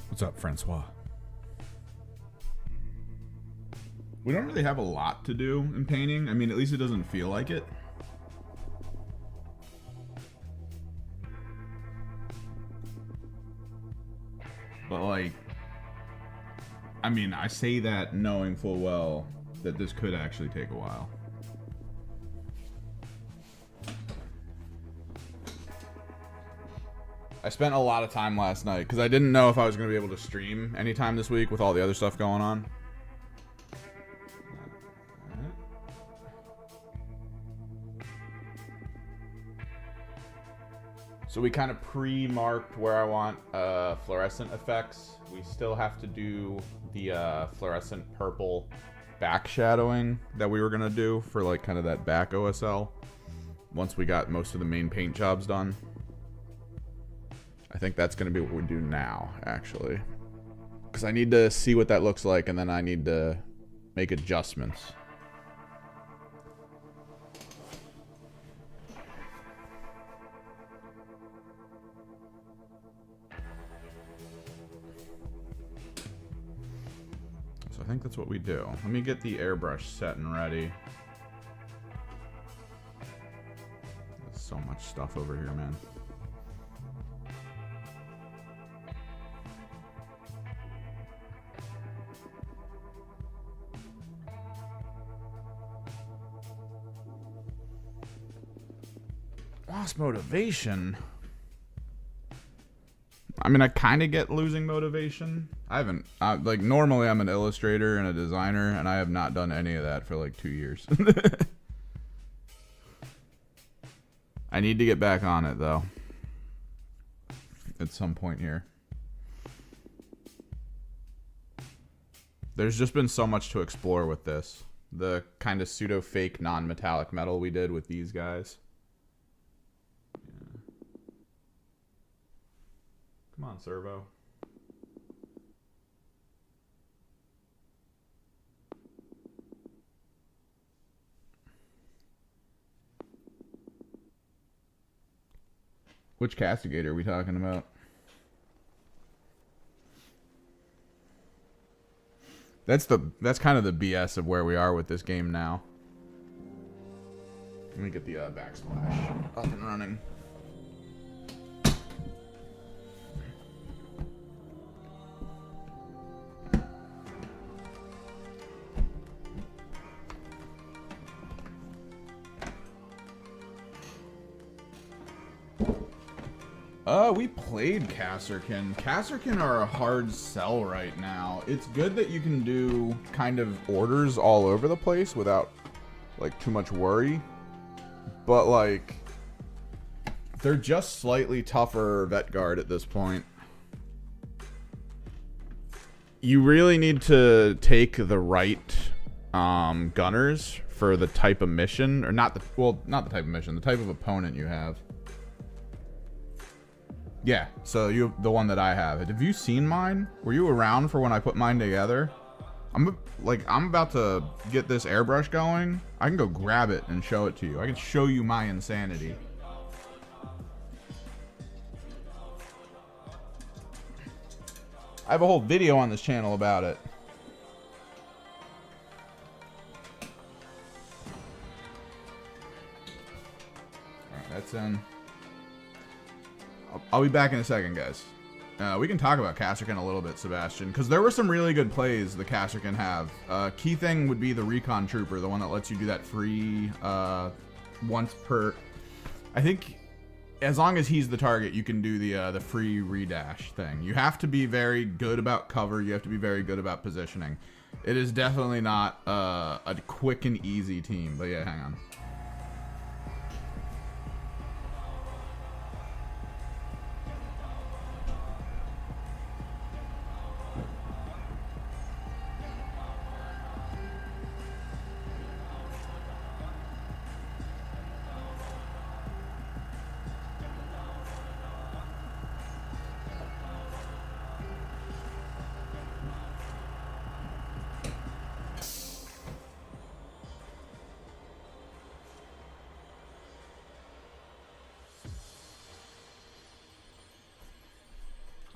What's up, Francois? We don't really have a lot to do in painting. I mean, at least it doesn't feel like it. But like, I mean, I say that knowing full well that this could actually take a while. I spent a lot of time last night because I didn't know if I was going to be able to stream anytime this week with all the other stuff going on. So we kind of pre-marked where I want fluorescent effects. We still have to do the fluorescent purple back shadowing that we were going to do for like kind of that back OSL once we got most of the main paint jobs done. I think that's going to be what we do now, actually. Because I need to see what that looks like, and then I need to make adjustments. So I think that's what we do. Let me get the airbrush set and ready. There's so much stuff over here, man. Lost motivation. I mean, I kind of get losing motivation. I haven't, like, normally I'm an illustrator and a designer, and I have not done any of that for like 2 years. I need to get back on it, though, at some point here. There's just been so much to explore with this. The kind of pseudo-fake non-metallic metal we did with these guys. Come on, Servo. Which castigator are we talking about? That's kind of the BS of where we are with this game now. Let me get the backsplash up and running. We played Kasserkin. Kasserkin are a hard sell right now. It's good that you can do kind of orders all over the place without, like, too much worry. But, like, they're just slightly tougher Vetguard at this point. You really need to take the right gunners for the type of mission. Or not the type of mission, the type of opponent you have. Yeah, so the one that I have. Have you seen mine? Were you around for when I put mine together? I'm about to get this airbrush going. I can go grab it and show it to you. I can show you my insanity. I have a whole video on this channel about it. Alright, that's in. I'll be back in a second, guys. We can talk about Kasserkin a little bit, Sebastian, because there were some really good plays the Kasserkin have. Key thing would be the Recon Trooper, the one that lets you do that free once per... I think as long as he's the target, you can do the free redash thing. You have to be very good about cover. You have to be very good about positioning. It is definitely not a quick and easy team, but yeah, hang on.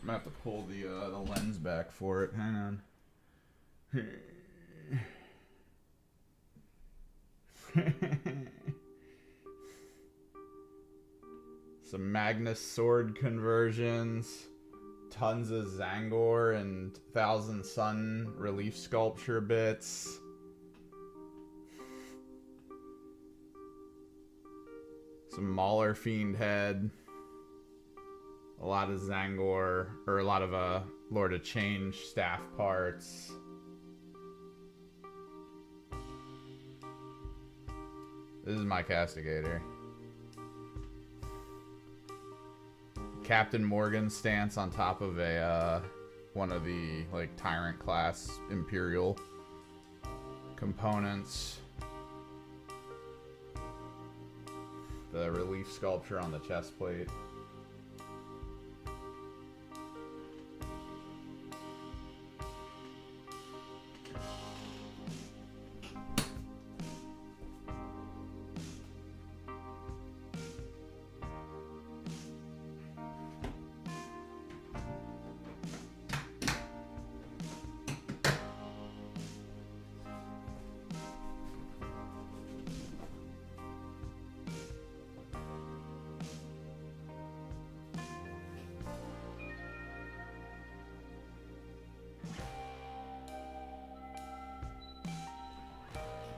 I'm gonna have to pull the lens back for it. Hang on. Some Magnus sword conversions, tons of Zangor and Thousand Sun relief sculpture bits. Some Mauler Fiend head. A lot of Zangor, or a lot of Lord of Change staff parts. This is my Castigator. Captain Morgan stance on top of a one of the like Tyrant class Imperial components. The relief sculpture on the chest plate.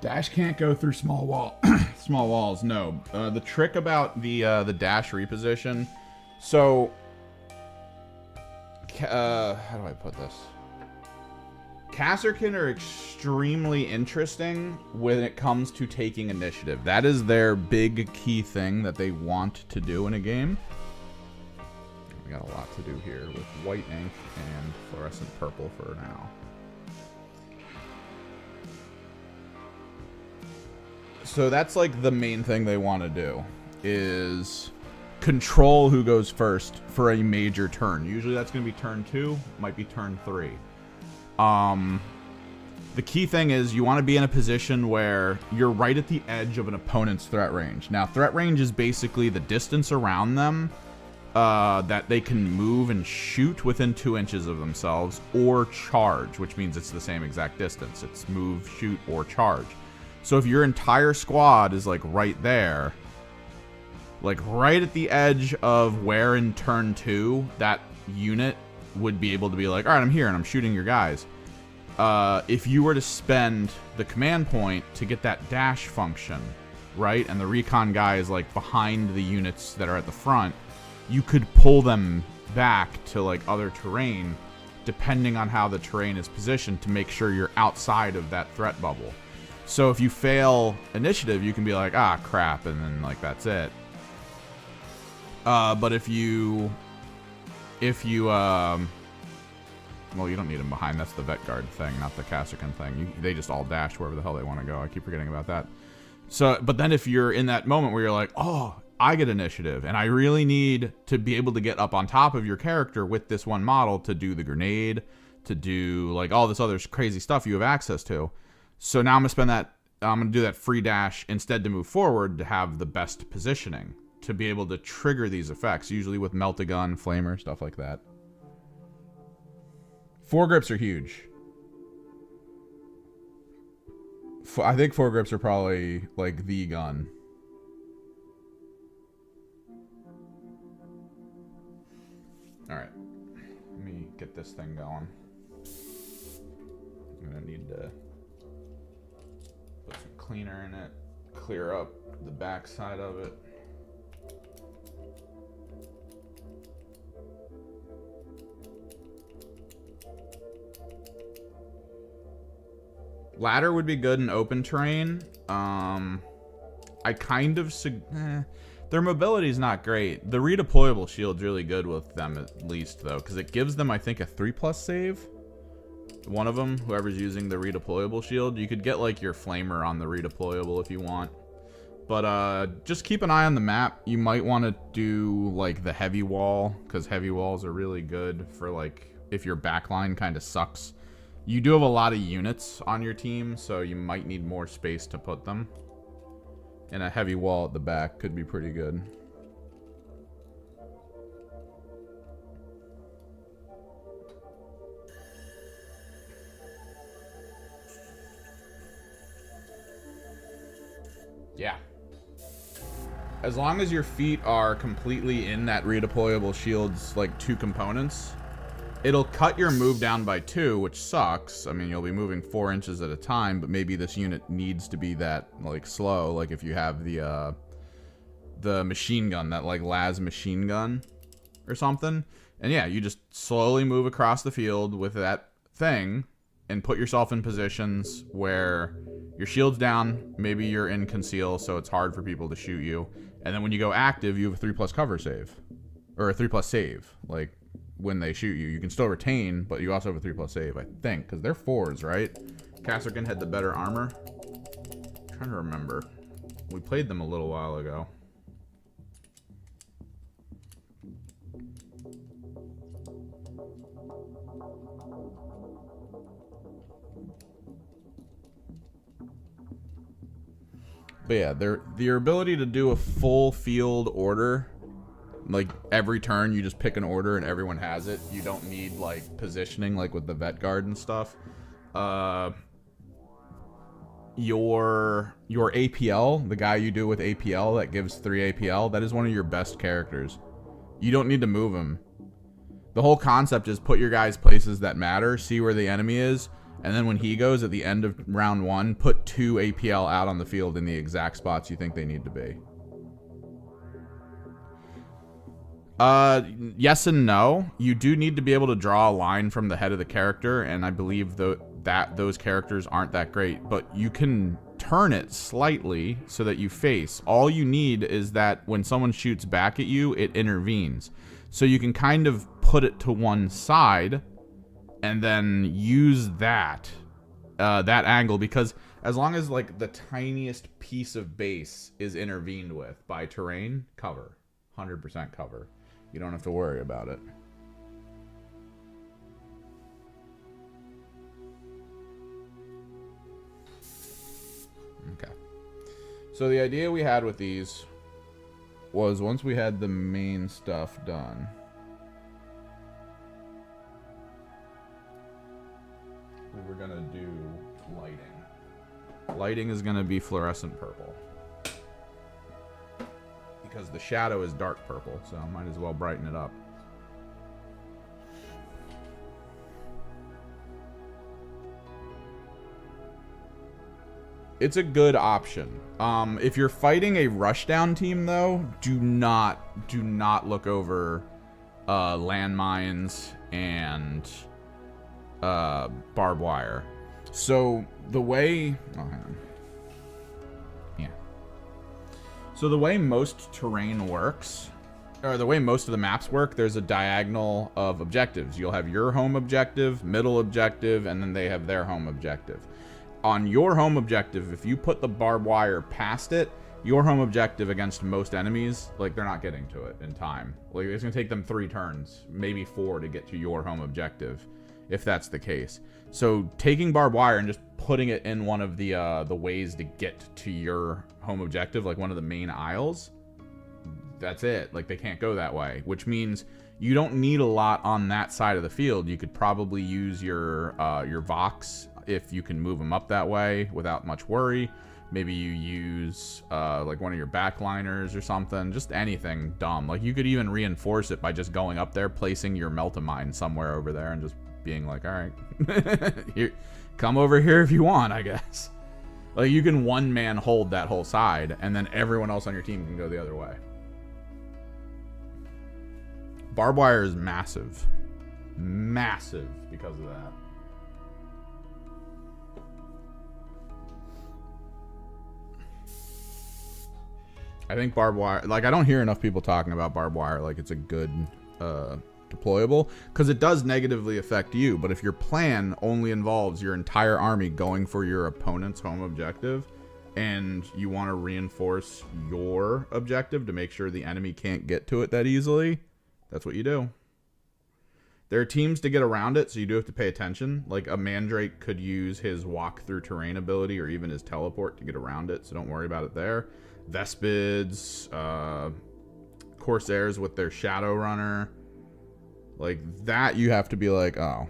Dash can't go through small walls. No. The trick about the dash reposition. So, how do I put this? Kasserkin are extremely interesting when it comes to taking initiative. That is their big key thing that they want to do in a game. We got a lot to do here with white ink and fluorescent purple for now. So that's like the main thing they want to do is control who goes first for a major turn. Usually that's going to be turn 2, might be turn 3. The key thing is you want to be in a position where you're right at the edge of an opponent's threat range. Now, threat range is basically the distance around them that they can move and shoot within 2 inches of themselves, or charge, which means it's the same exact distance. It's move, shoot, or charge. So if your entire squad is like right there, like right at the edge of where in turn 2 that unit would be able to be like, all right, I'm here and I'm shooting your guys. If you were to spend the command point to get that dash function, right, and the recon guy is like behind the units that are at the front, you could pull them back to like other terrain depending on how the terrain is positioned to make sure you're outside of that threat bubble. So if you fail initiative, you can be like, ah, crap, and then like that's it. But if you well, you don't need them behind. That's the Vetguard thing, not the Kasserkin thing. They just all dash wherever the hell they want to go. I keep forgetting about that. So, but then if you're in that moment where you're like, oh, I get initiative, and I really need to be able to get up on top of your character with this one model to do the grenade, to do like all this other crazy stuff you have access to. So now I'm gonna do that free dash instead to move forward to have the best positioning to be able to trigger these effects, usually with melt-a-gun, flamer, stuff like that. Foregrips are huge. I think foregrips are probably like the gun. Alright. Let me get this thing going. I'm gonna need to put some cleaner in it, clear up the back side of it. Ladder would be good in open terrain. I kind of... their mobility is not great. The redeployable shield's really good with them, at least, though, because it gives them, I think, a 3+ save. One of them, whoever's using the redeployable shield. You could get, like, your flamer on the redeployable if you want. But just keep an eye on the map. You might want to do, like, the heavy wall, because heavy walls are really good for, like, if your backline kind of sucks. You do have a lot of units on your team, so you might need more space to put them. And a heavy wall at the back could be pretty good. Yeah. As long as your feet are completely in that redeployable shield's, like, 2 components, it'll cut your move down by 2, which sucks. I mean, you'll be moving 4 inches at a time, but maybe this unit needs to be that, like, slow. Like, if you have the machine gun, that, like, las machine gun or something. And, yeah, you just slowly move across the field with that thing and put yourself in positions where your shield's down, maybe you're in conceal, so it's hard for people to shoot you. And then when you go active, you have a 3+ cover save. Or a 3+ save. Like, when they shoot you. You can still retain, but you also have a 3+ save, I think. Because they're 4s, right? Kasserkin had the better armor. I'm trying to remember. We played them a little while ago. But yeah, their ability to do a full field order, like every turn you just pick an order and everyone has it. You don't need like positioning like with the Vetguard and stuff. Your APL, the guy you do with APL that gives 3 APL, that is one of your best characters. You don't need to move him. The whole concept is put your guys places that matter, see where the enemy is, and then when he goes at the end of round 1, put 2 APL out on the field in the exact spots you think they need to be. Yes and no. You do need to be able to draw a line from the head of the character, and I believe that those characters aren't that great, but you can turn it slightly so that you face. All you need is that when someone shoots back at you, it intervenes. So you can kind of put it to one side and then use that angle, because as long as like the tiniest piece of base is intervened with by terrain, cover. 100% cover. You don't have to worry about it. Okay. So the idea we had with these was once we had the main stuff done. We were gonna do lighting. Lighting is gonna be fluorescent purple. Because the shadow is dark purple, so I might as well brighten it up. It's a good option. If you're fighting a rushdown team, though, do not look over landmines and barbed wire. So the way, oh, hang on. Yeah. So the way most terrain works, or the way most of the maps work, there's a diagonal of objectives. You'll have your home objective, middle objective, and then they have their home objective. On your home objective, if you put the barbed wire past it, your home objective against most enemies, like, they're not getting to it in time. Like, it's gonna take them 3 turns, maybe 4, to get to your home objective, if that's the case. So taking barbed wire and just putting it in one of the ways to get to your home objective, like one of the main aisles, that's it. Like, they can't go that way, which means you don't need a lot on that side of the field. You could probably use your Vox if you can move them up that way without much worry. Maybe you use like one of your backliners or something. Just anything dumb. Like, you could even reinforce it by just going up there, placing your melt-a-mine somewhere over there, and just being like, all right, here, come over here if you want, I guess. Like, you can one-man hold that whole side, and then everyone else on your team can go the other way. Barbed wire is massive. Massive because of that. I think barbed wire, like, I don't hear enough people talking about barbed wire like it's a good deployable, because it does negatively affect you. But if your plan only involves your entire army going for your opponent's home objective, and you want to reinforce your objective to make sure the enemy can't get to it that easily, that's what you do. There are teams to get around it, so you do have to pay attention. Like, a Mandrake could use his walk through terrain ability or even his teleport to get around it, so don't worry about it there. Vespids, Corsairs with their Shadow Runner, like that, you have to be like, oh.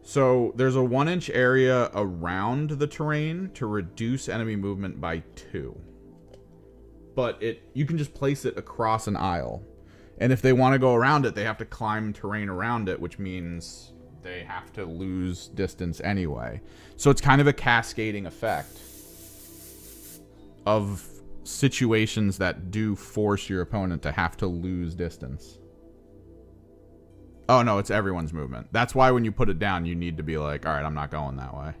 So there's a 1-inch area around the terrain to reduce enemy movement by 2. But you can just place it across an aisle. And if they want to go around it, they have to climb terrain around it, which means they have to lose distance anyway. So it's kind of a cascading effect of situations that do force your opponent to have to lose distance. Oh no, it's everyone's movement. That's why when you put it down, you need to be like, all right, I'm not going that way.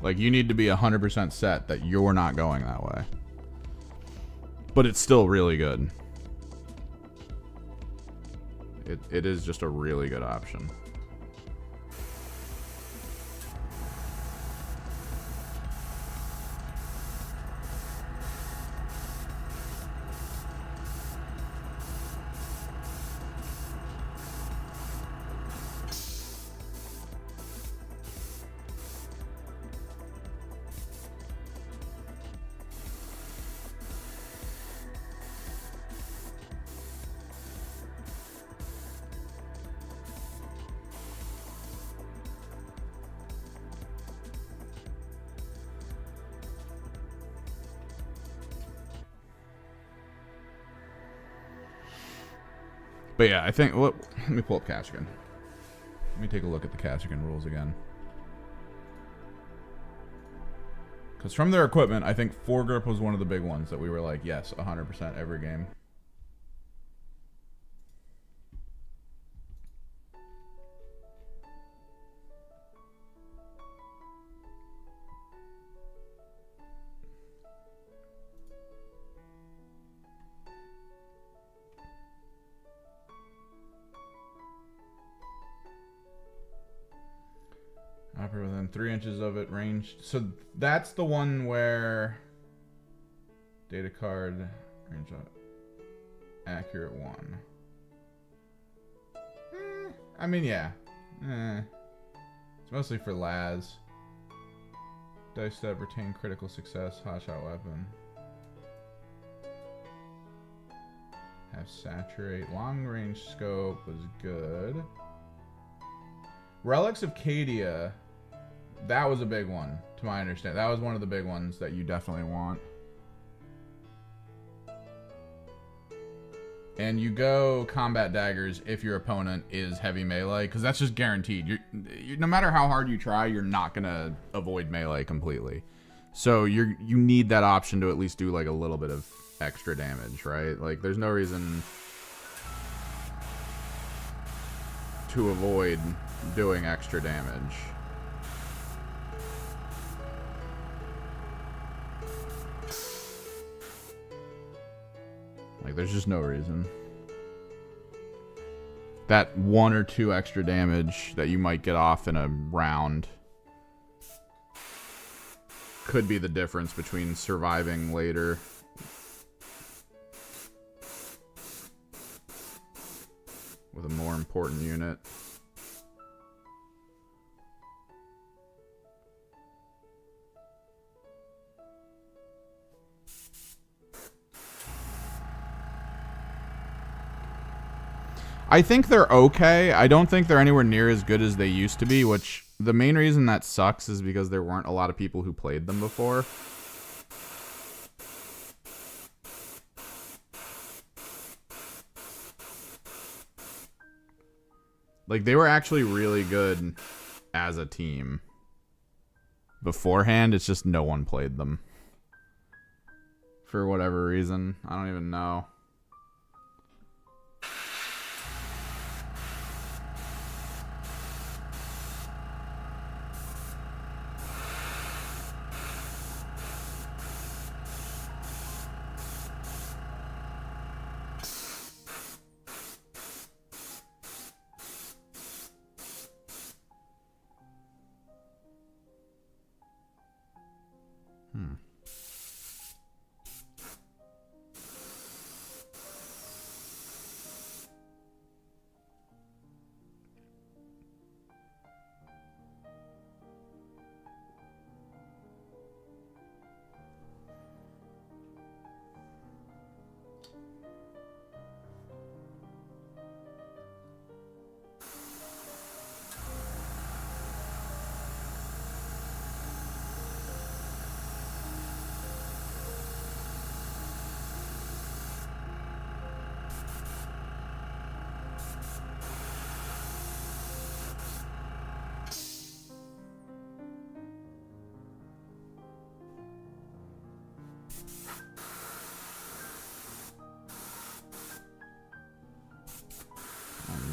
Like, you need to be 100% set that you're not going that way. But it's still really good. It is just a really good option. But yeah, I think, let me pull up Kashyyyk. Let me take a look at the Kashyyyk rules again. Because from their equipment, I think foregrip was one of the big ones that we were like, yes, 100% every game. Sniper within 3 inches of it, ranged. So that's the one where data card range accurate 1. I mean, yeah. It's mostly for Laz. Dice that retain critical success, hotshot weapon. Have saturate. Long range scope was good. Relics of Cadia. That was a big one, to my understanding. That was one of the big ones that you definitely want. And you go combat daggers if your opponent is heavy melee, because that's just guaranteed. You're, no matter how hard you try, you're not gonna avoid melee completely. So you need that option to at least do like a little bit of extra damage, right? Like there's no reason to avoid doing extra damage. Like, there's just no reason. That 1 or 2 extra damage that you might get off in a round could be the difference between surviving later. With a more important unit. I think they're okay. I don't think they're anywhere near as good as they used to be, which the main reason that sucks is because there weren't a lot of people who played them before. Like, they were actually really good as a team. Beforehand, it's just no one played them. For whatever reason. I don't even know.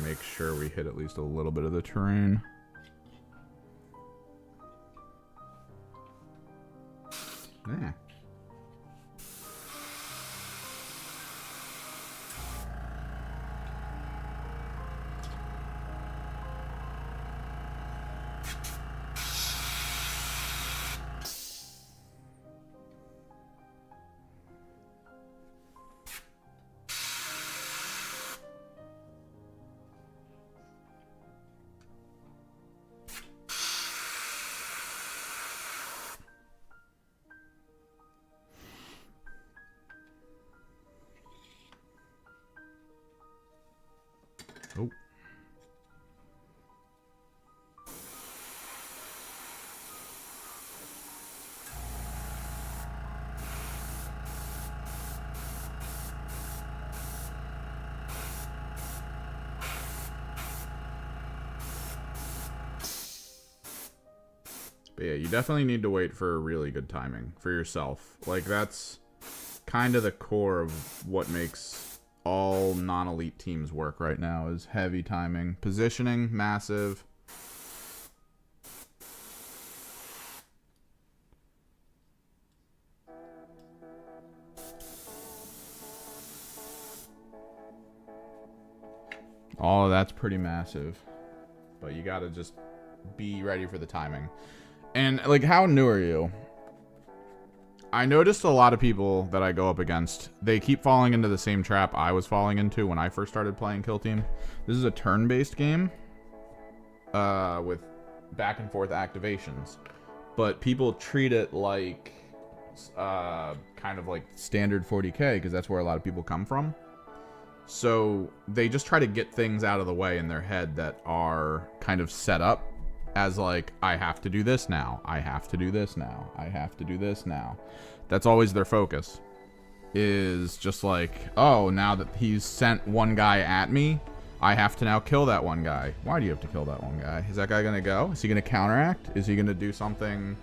Make sure we hit at least a little bit of the terrain. Yeah. Oh. But yeah, you definitely need to wait for really good timing for yourself. Like, that's kind of the core of what makes all non-elite teams work right now, is heavy timing. Positioning, massive. All of that's pretty massive. But you gotta just be ready for the timing. And, like, how new are you? I noticed a lot of people that I go up against, they keep falling into the same trap I was falling into when I first started playing Kill Team. This is a turn-based game with back and forth activations. But people treat it like kind of like standard 40k because that's where a lot of people come from. So they just try to get things out of the way in their head that are kind of set up as like, I have to do this now, I have to do this now, I have to do this now. That's always their focus. Is just like, oh, now that he's sent one guy at me, I have to now kill that one guy. Why do you have to kill that one guy? Is that guy gonna go? Is he gonna counteract? Is he gonna do something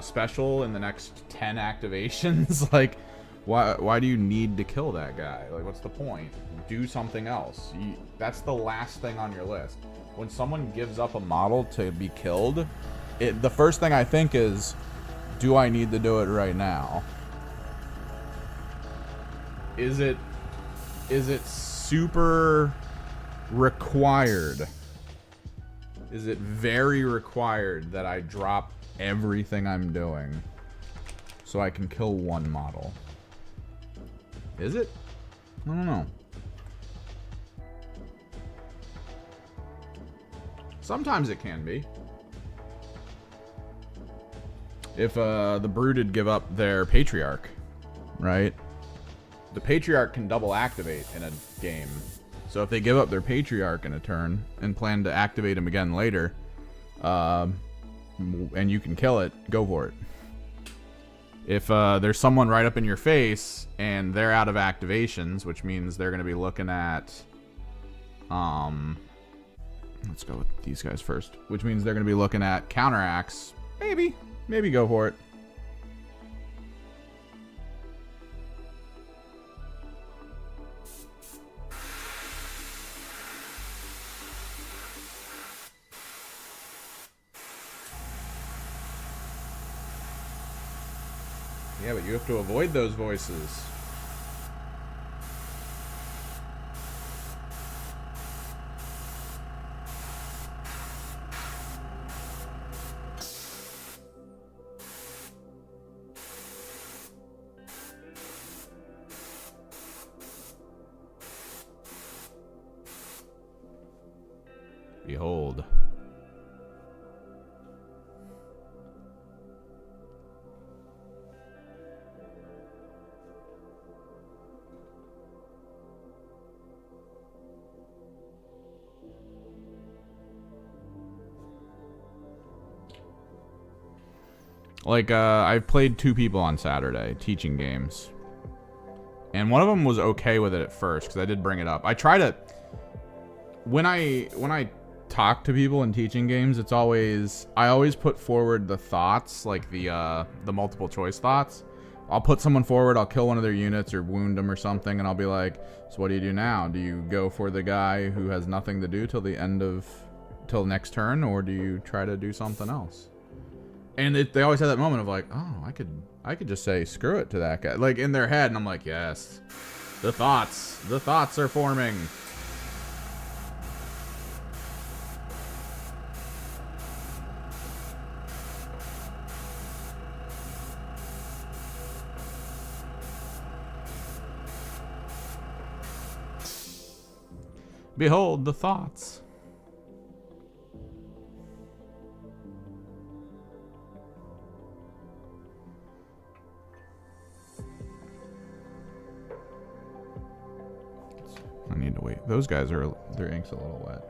special in the next 10 activations? Like, why do you need to kill that guy? Like, what's the point? Do something else. That's the last thing on your list. When someone gives up a model to be killed, the first thing I think is, do I need to do it right now? Is it super required? Is it very required that I drop everything I'm doing so I can kill one model? Is it? I don't know. Sometimes it can be. If the Brooded give up their Patriarch, right? The Patriarch can double activate in a game. So if they give up their Patriarch in a turn and plan to activate him again later, and you can kill it, go for it. If there's someone right up in your face and they're out of activations, which means they're going to be looking at... let's go with these guys first. Which means they're going to be looking at counteracts. Maybe go for it. Yeah, but you have to avoid those voices. Behold. Like, I've played 2 people on Saturday teaching games. And one of them was okay with it at first, because I did bring it up. I try to... When I talk to people in teaching games, it's always... I always put forward the thoughts, like the multiple choice thoughts. I'll put someone forward, I'll kill one of their units or wound them or something, and I'll be like, so what do you do now? Do you go for the guy who has nothing to do till next turn, or do you try to do something else? And they always have that moment of like, oh, I could just say screw it to that guy, like in their head, and I'm like, yes, the thoughts are forming. Behold the thoughts. I need to wait. Those guys are, their ink's a little wet.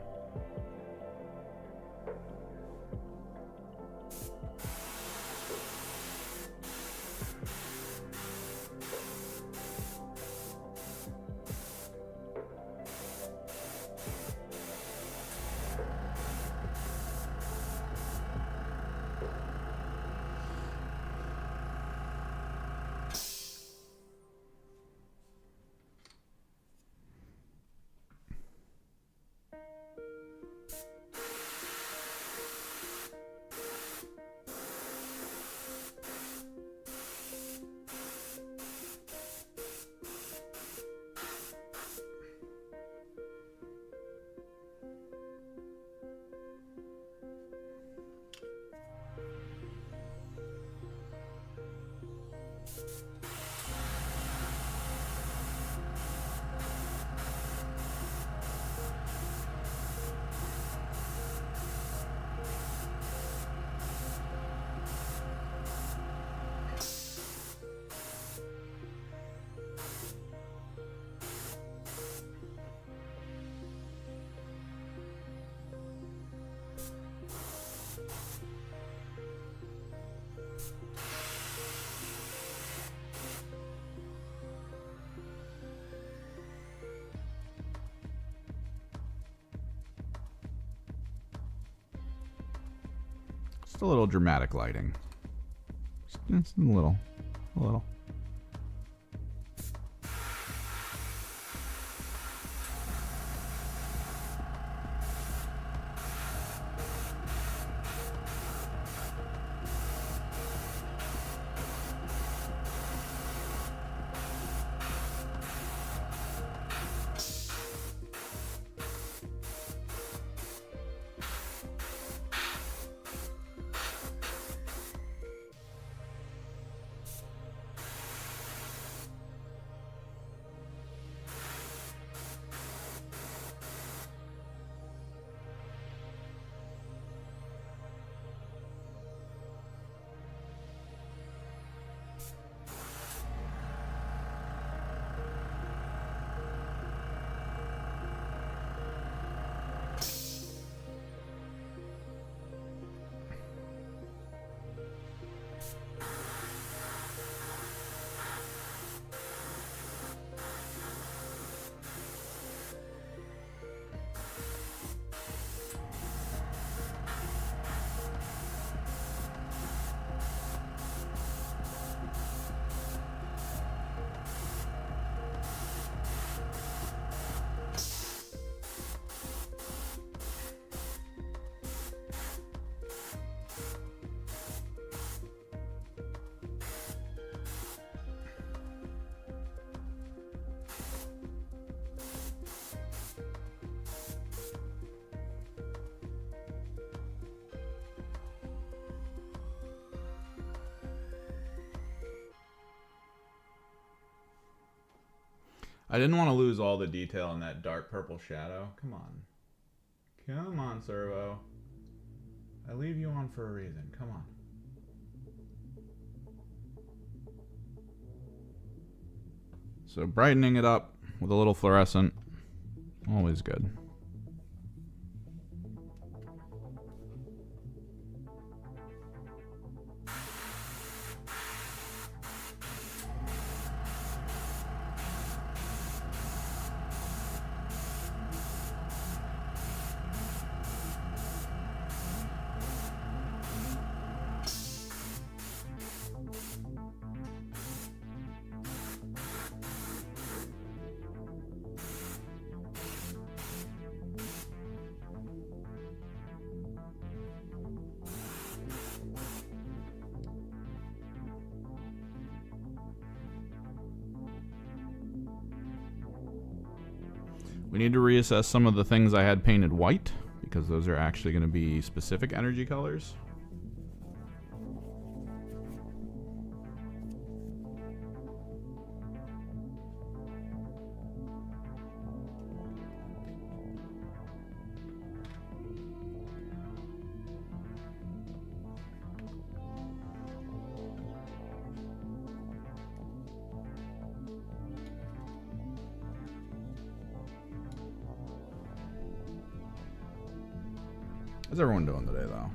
a little dramatic lighting. Just a little. A little. I didn't want to lose all the detail in that dark purple shadow. Come on. Come on, Servo. I leave you on for a reason. Come on. So brightening it up with a little fluorescent. Always good. We need to reassess some of the things I had painted white, because those are actually going to be specific energy colors. How's everyone doing today, though?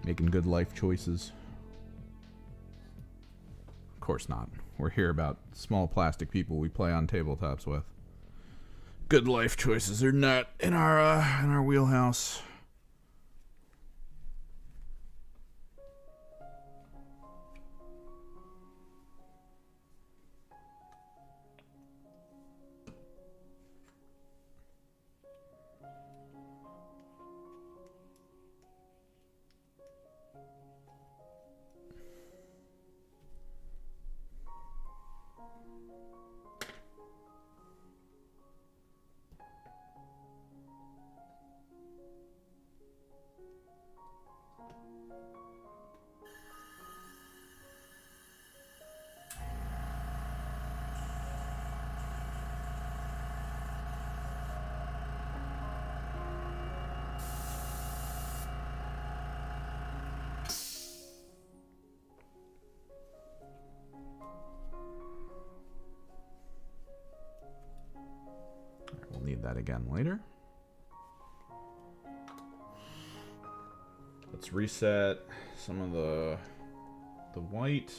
Making good life choices? Of course not. We're here about small plastic people we play on tabletops with. Good life choices are not in our wheelhouse. We'll need that again later. Let's reset some of the white.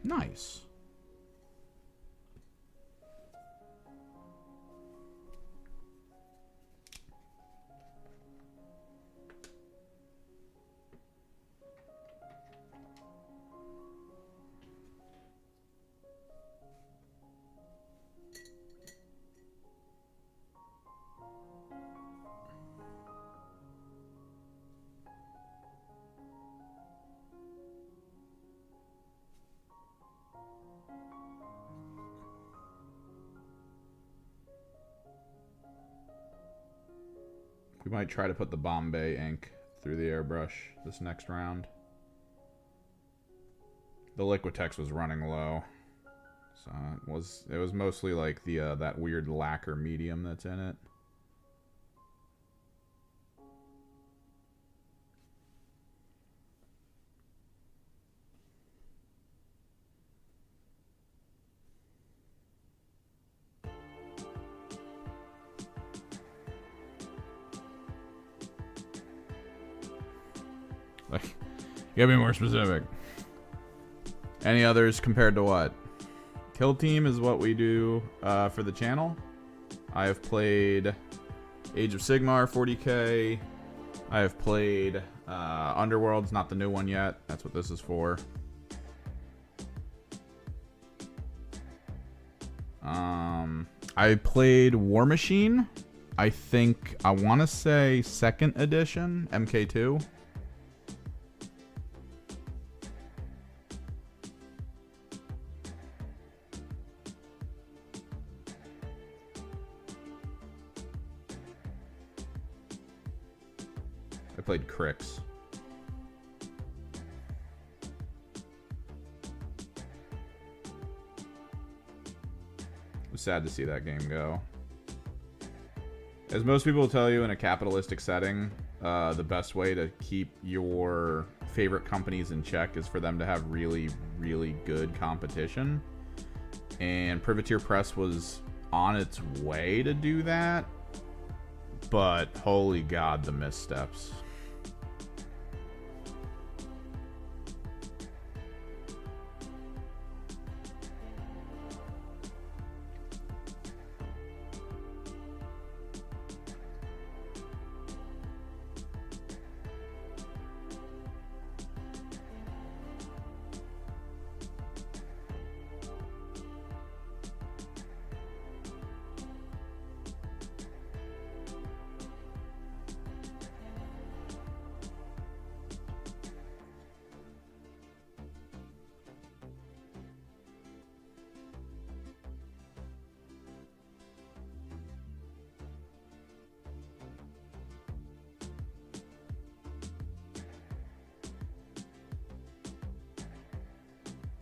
Nice. might try to put the Bombay ink through the airbrush this next round. The Liquitex was running low, so it was mostly like the that weird lacquer medium that's in it. Like, you gotta be more specific. Any others compared to what? Kill Team is what we do for the channel. I have played Age of Sigmar 40k. I have played Underworld's not the new one yet. That's what this is for. I played War Machine. I think, I want to say 2nd edition, MK2. I played Crix. It was sad to see that game go. As most people will tell you, in a capitalistic setting, the best way to keep your favorite companies in check is for them to have really, really good competition. And Privateer Press was on its way to do that. But holy God, the missteps.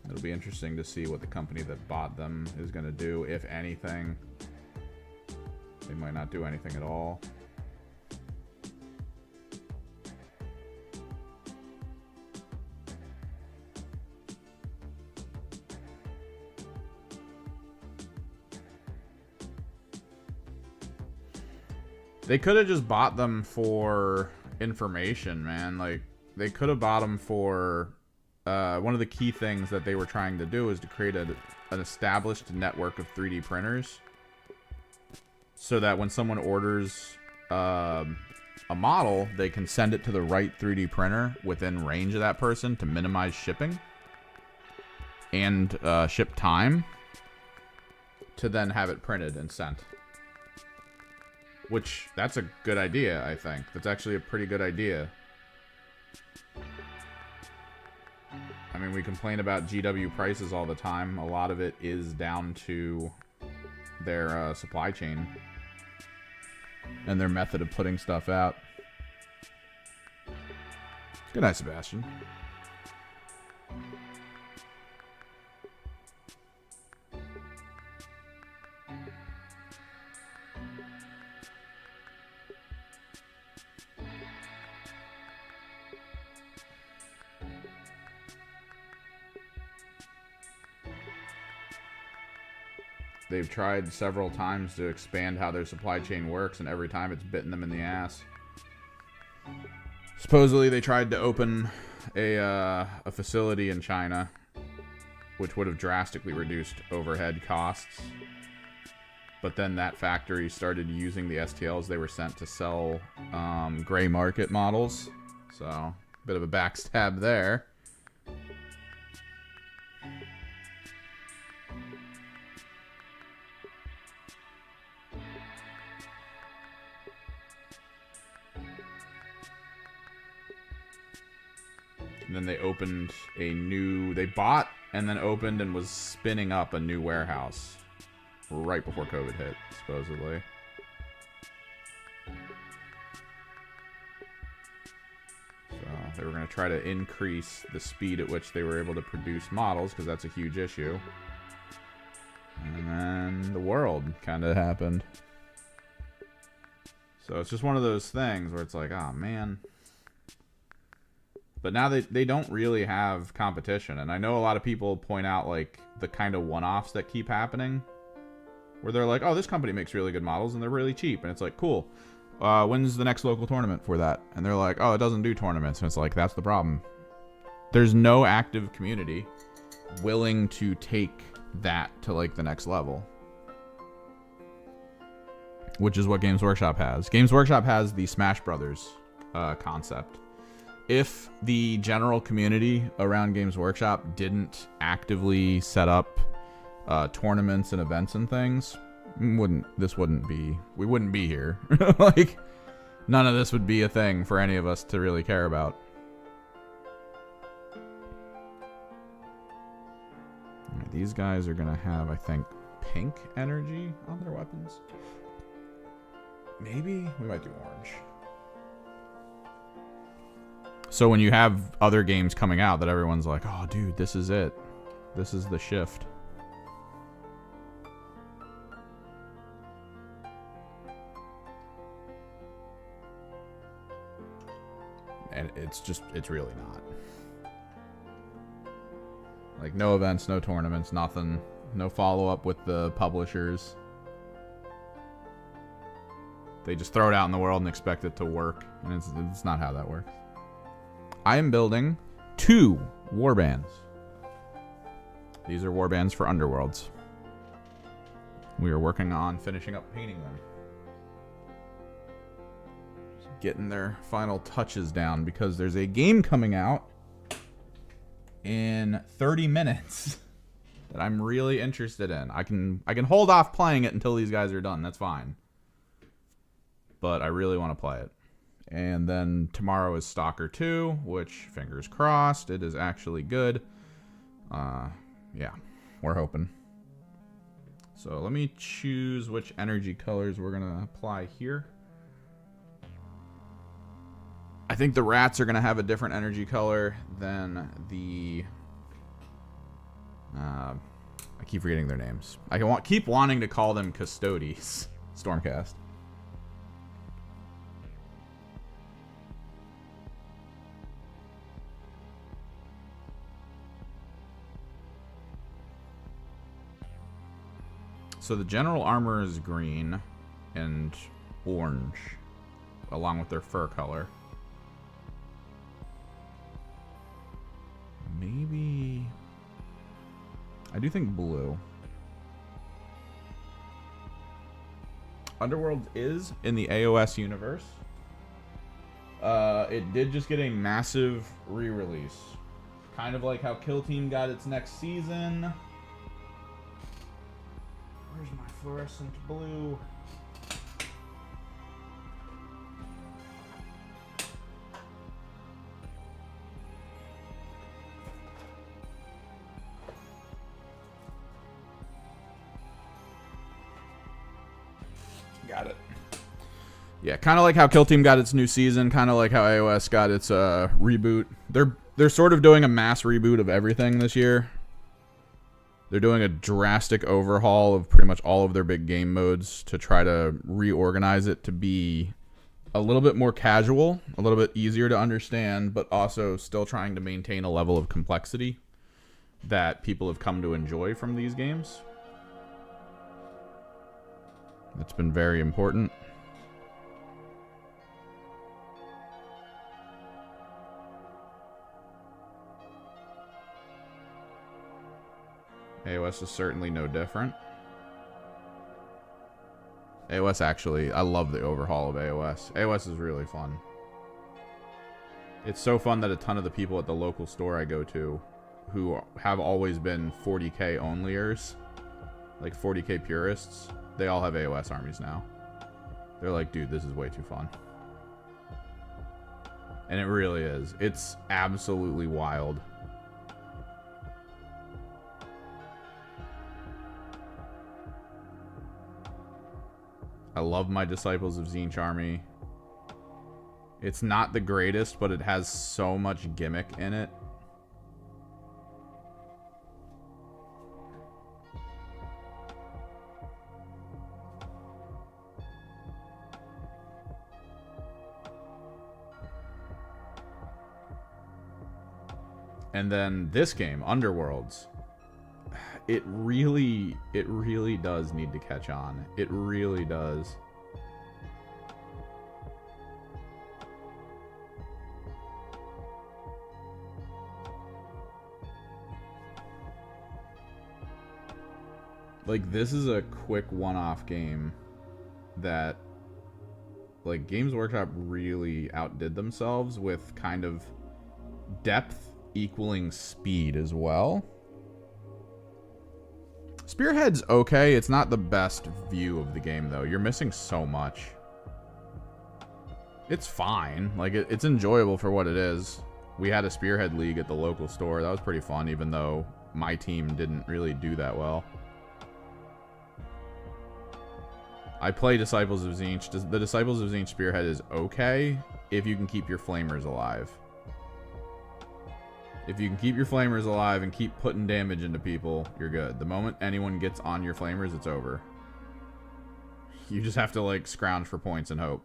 It'll be interesting to see what the company that bought them is going to do, if anything. They might not do anything at all. They could have just bought them for information, man. Like, they could have bought them for... one of the key things that they were trying to do is to create an established network of 3D printers, so that when someone orders a model, they can send it to the right 3D printer within range of that person to minimize shipping and ship time, to then have it printed and sent. Which, that's a good idea, I think. That's actually a pretty good idea. I mean, we complain about GW prices all the time. A lot of it is down to their supply chain and their method of putting stuff out. Good night, Sebastian. They've tried several times to expand how their supply chain works, and every time it's bitten them in the ass. Supposedly they tried to open a facility in China, which would have drastically reduced overhead costs. But then that factory started using the STLs they were sent to sell gray market models. So, a bit of a backstab there. And then they opened a new... They bought and then opened and was spinning up a new warehouse right before COVID hit, supposedly. they were going to try to increase the speed at which they were able to produce models, because that's a huge issue. And then the world kind of happened. So it's just one of those things where it's like, oh man. But now they don't really have competition. And I know a lot of people point out like the kind of one-offs that keep happening. Where they're like, oh, this company makes really good models and they're really cheap. And it's like, cool. When's the next local tournament for that? And they're like, oh, it doesn't do tournaments. And it's like, that's the problem. There's no active community willing to take that to like the next level. Which is what Games Workshop has. Games Workshop has the Smash Brothers concept. If the general community around Games Workshop didn't actively set up tournaments and events and things, we wouldn't be here. Like, none of this would be a thing for any of us to really care about. All right, these guys are gonna have, I think, pink energy on their weapons. Maybe we might do orange. So when you have other games coming out that everyone's like, oh dude, this is it. This is the shift. And it's really not. Like, no events, no tournaments, nothing. No follow-up with the publishers. They just throw it out in the world and expect it to work. And it's not how that works. I am building 2 warbands. These are warbands for Underworlds. We are working on finishing up painting them. Just getting their final touches down because there's a game coming out in 30 minutes that I'm really interested in. I can hold off playing it until these guys are done. That's fine. But I really want to play it. And then tomorrow is Stalker 2, which, fingers crossed, it is actually good. Yeah, we're hoping. So let me choose which energy colors we're going to apply here. I think the rats are going to have a different energy color than the... I keep forgetting their names. I keep wanting to call them Custodes. Stormcast. So the general armor is green and orange, along with their fur color. Maybe... I do think blue. Underworld is in the AOS universe. It did just get a massive re-release. Kind of like how Kill Team got its next season. Where's my fluorescent blue? Got it. Yeah, kind of like how Kill Team got its new season, kind of like how AOS got its reboot. They're sort of doing a mass reboot of everything this year. They're doing a drastic overhaul of pretty much all of their big game modes to try to reorganize it to be a little bit more casual, a little bit easier to understand, but also still trying to maintain a level of complexity that people have come to enjoy from these games. It's been very important. AOS is certainly no different. AOS actually, I love the overhaul of AOS. AOS is really fun. It's so fun that a ton of the people at the local store I go to who have always been 40k onlyers, like 40k purists, they all have AOS armies now. They're like, dude, this is way too fun. And it really is. It's absolutely wild. I love my Disciples of Tzeentch army. It's not the greatest, but it has so much gimmick in it. And then this game, Underworlds, it really does need to catch on. It really does. Like, this is a quick one-off game that, like, Games Workshop really outdid themselves with kind of depth equaling speed as well. Spearhead's okay. It's not the best view of the game, though. You're missing so much. It's fine. Like, it's enjoyable for what it is. We had a Spearhead League at the local store. That was pretty fun, even though my team didn't really do that well. I play Disciples of Tzeentch. The Disciples of Tzeentch Spearhead is okay if you can keep your flamers alive. If you can keep your flamers alive and keep putting damage into people, you're good. The moment anyone gets on your flamers, it's over. You just have to, like, scrounge for points and hope.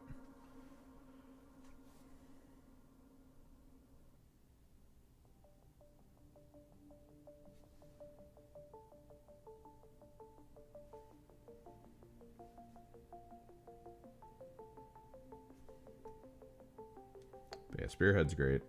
But yeah, Spearhead's great.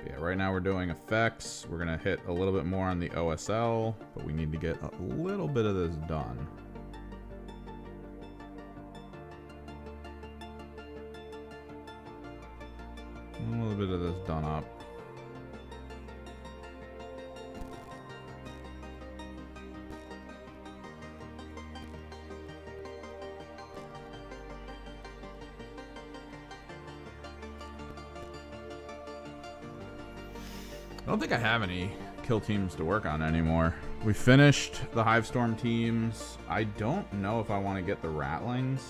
Yeah, right now we're doing effects. We're going to hit a little bit more on the OSL, but we need to get a little bit of this done. A little bit of this done up. I don't think I have any kill teams to work on anymore. We finished the Hivestorm teams. I don't know if I want to get the Ratlings.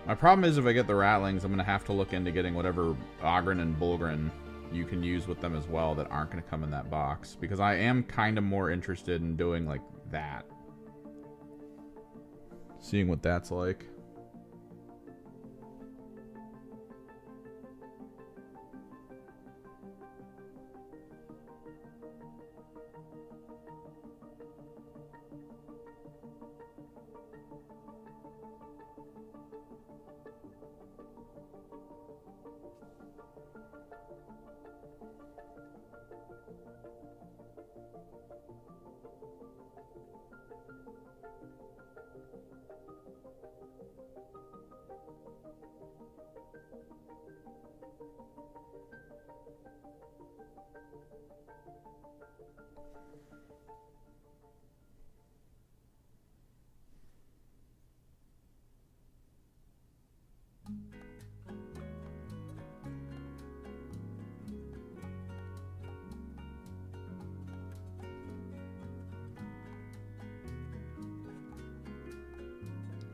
My problem is if I get the Ratlings, I'm going to have to look into getting whatever Ogren and Bulgren you can use with them as well that aren't going to come in that box. Because I am kind of more interested in doing like that. Seeing what that's like.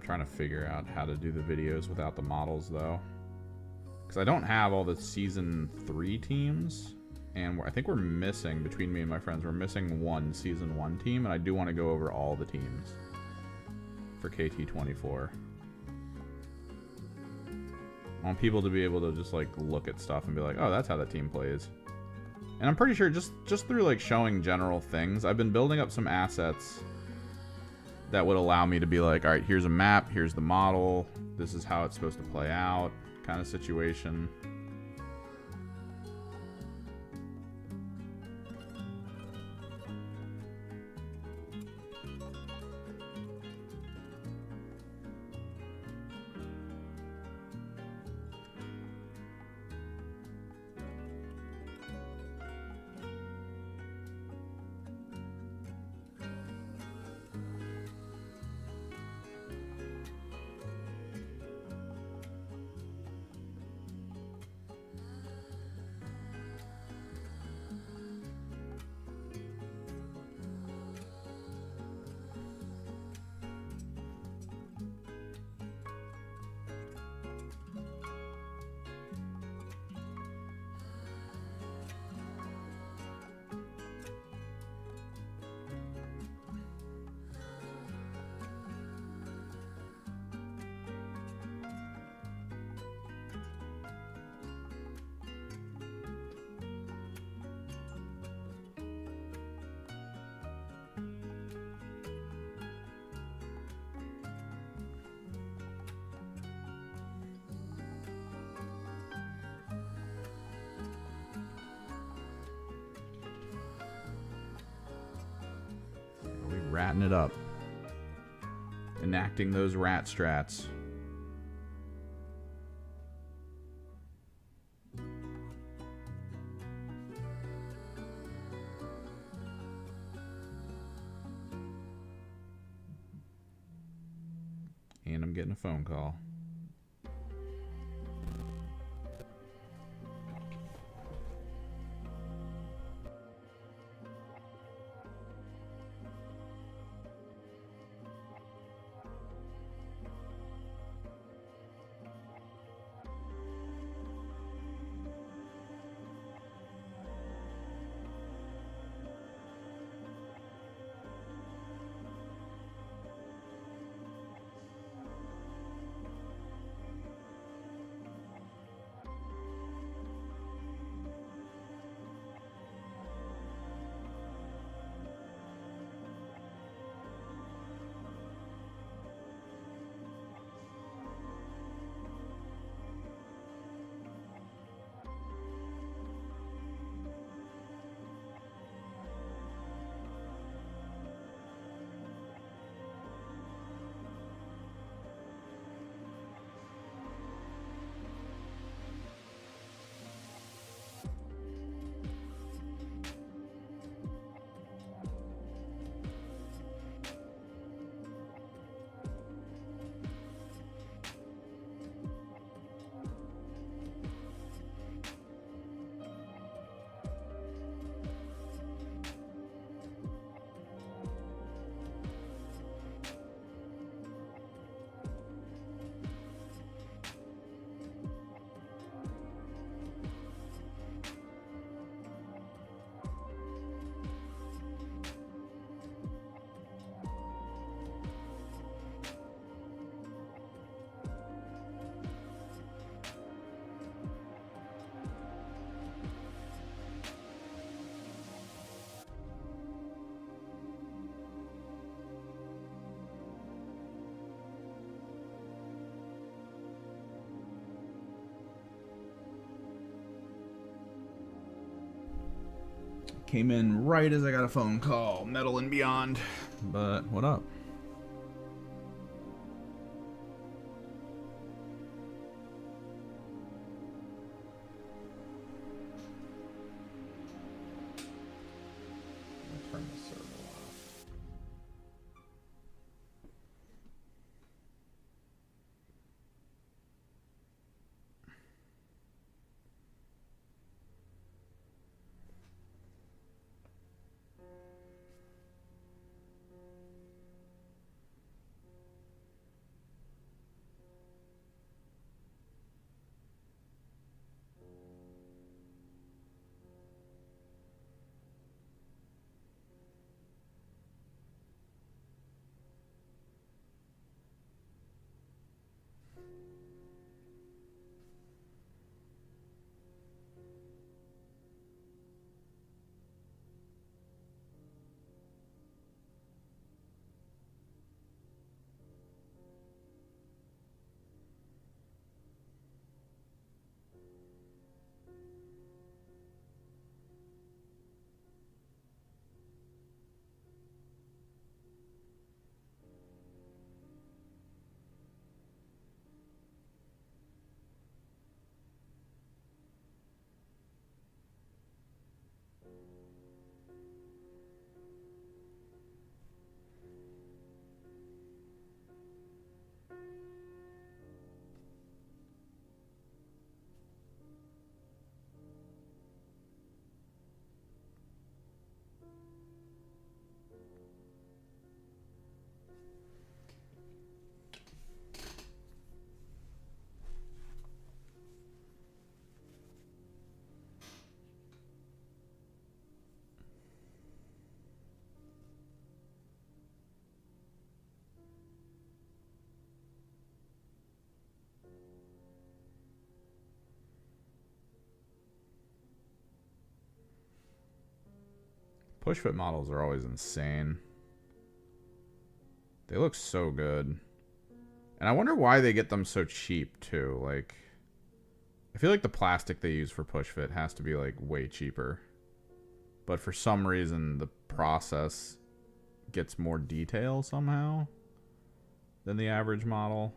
Trying to figure out how to do the videos without the models though, because I don't have all the season 3 teams, and I think we're missing, between me and my friends, we're missing one season 1 team, and I do want to go over all the teams for KT24. I want people to be able to just like look at stuff and be like, oh, that's how that team plays. And I'm pretty sure just through like showing general things, I've been building up some assets that would allow me to be like, all right, here's a map, here's the model, this is how it's supposed to play out, kind of situation. Ratting it up. Enacting those rat strats. And I'm getting a phone call. Came in right as I got a phone call. Metal and Beyond. But what up? Turn the server off. Push fit models are always insane. They look so good. And I wonder why they get them so cheap too. Like, I feel like the plastic they use for push fit has to be like way cheaper. But for some reason the process gets more detail somehow than the average model.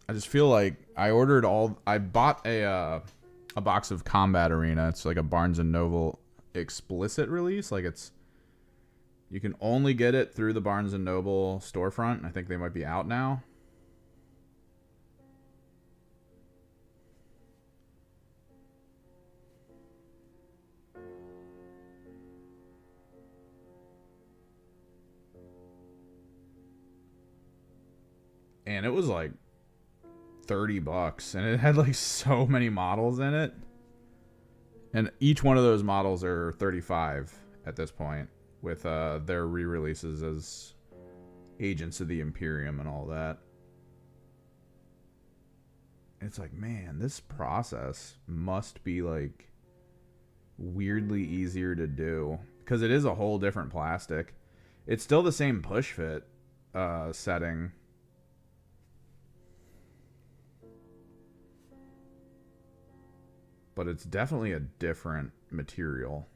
I just feel like I bought a box of Combat Arena. It's like a Barnes and Noble explicit release. Like you can only get it through the Barnes and Noble storefront. I think they might be out now. And it was like $30 and it had like so many models in it. And each one of those models are 35 at this point, with their re-releases as Agents of the Imperium and all that. It's like, man, this process must be like weirdly easier to do, because it is a whole different plastic. It's still the same push fit setting. But it's definitely a different material.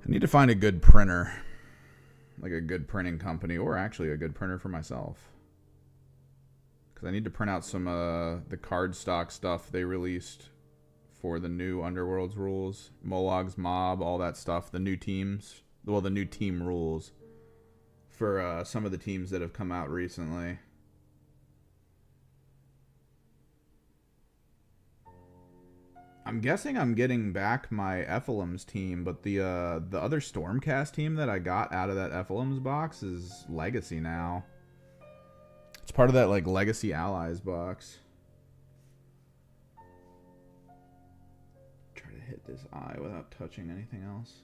I need to find a good printer, like a good printing company, or actually a good printer for myself, because I need to print out some the cardstock stuff they released for the new Underworld's rules, Mollog's Mob, all that stuff, the new teams, well, the new team rules for some of the teams that have come out recently. I'm guessing I'm getting back my Ephelim's team, but the other Stormcast team that I got out of that Ephelim's box is Legacy now. It's part of that like Legacy Allies box. Try to hit this eye without touching anything else.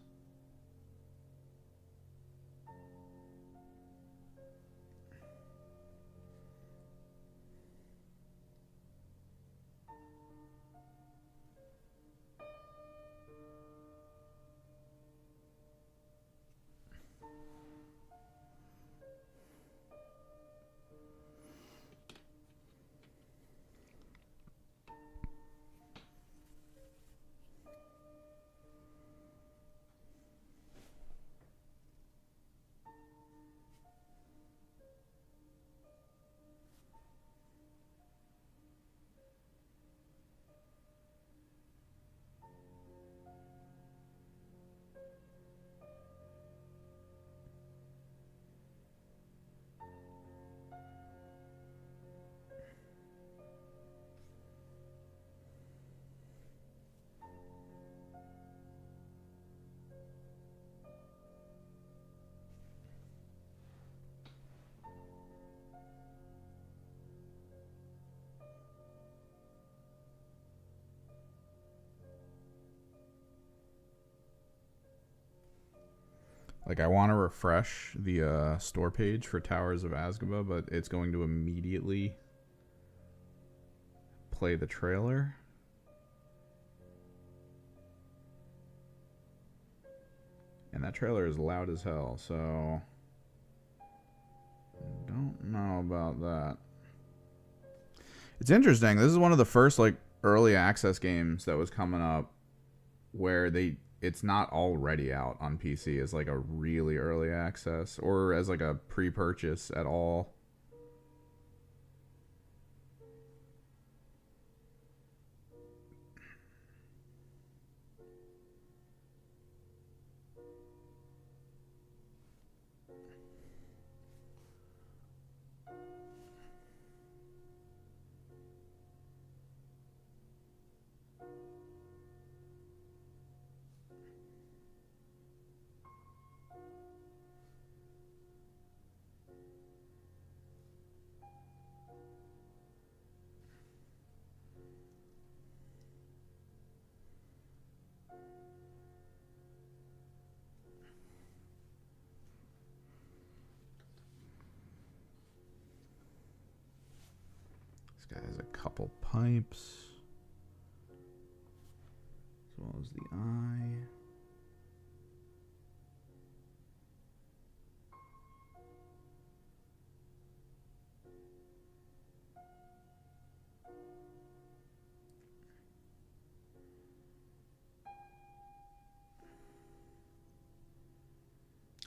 Like, I want to refresh the store page for Towers of Azkaban, but it's going to immediately play the trailer. And that trailer is loud as hell, so don't know about that. It's interesting. This is one of the first like early access games that was coming up where it's not already out on PC as like a really early access or as like a pre-purchase at all. Guy has a couple pipes, as well as the eye.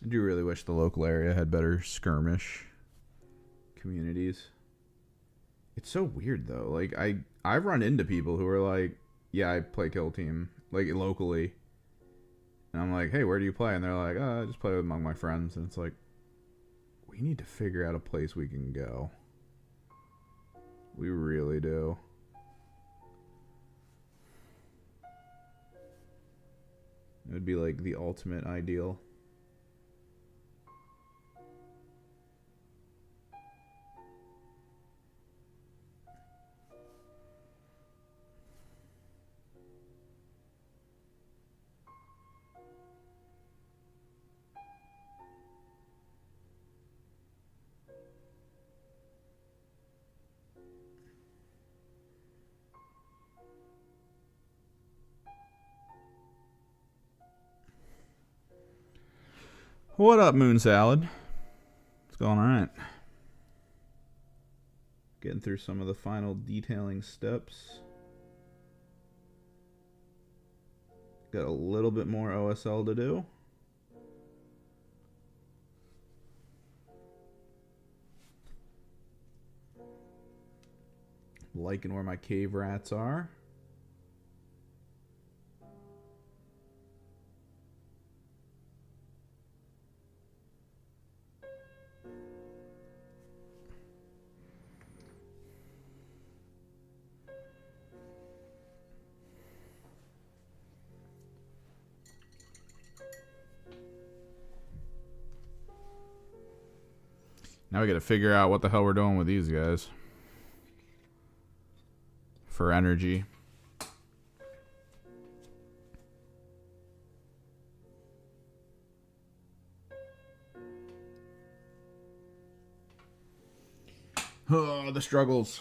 I do really wish the local area had better skirmish communities. It's so weird though. Like I've run into people who are like, yeah, I play Kill Team like locally, and I'm like, hey, where do you play? And they're like, oh, I just play among my friends. And it's like, we need to figure out a place we can go. We really do. It would be like the ultimate ideal. What up, Moon Salad? What's going on? Getting through some of the final detailing steps. Got a little bit more OSL to do. Liking where my cave rats are. Now we gotta figure out what the hell we're doing with these guys. For energy. Oh, the struggles.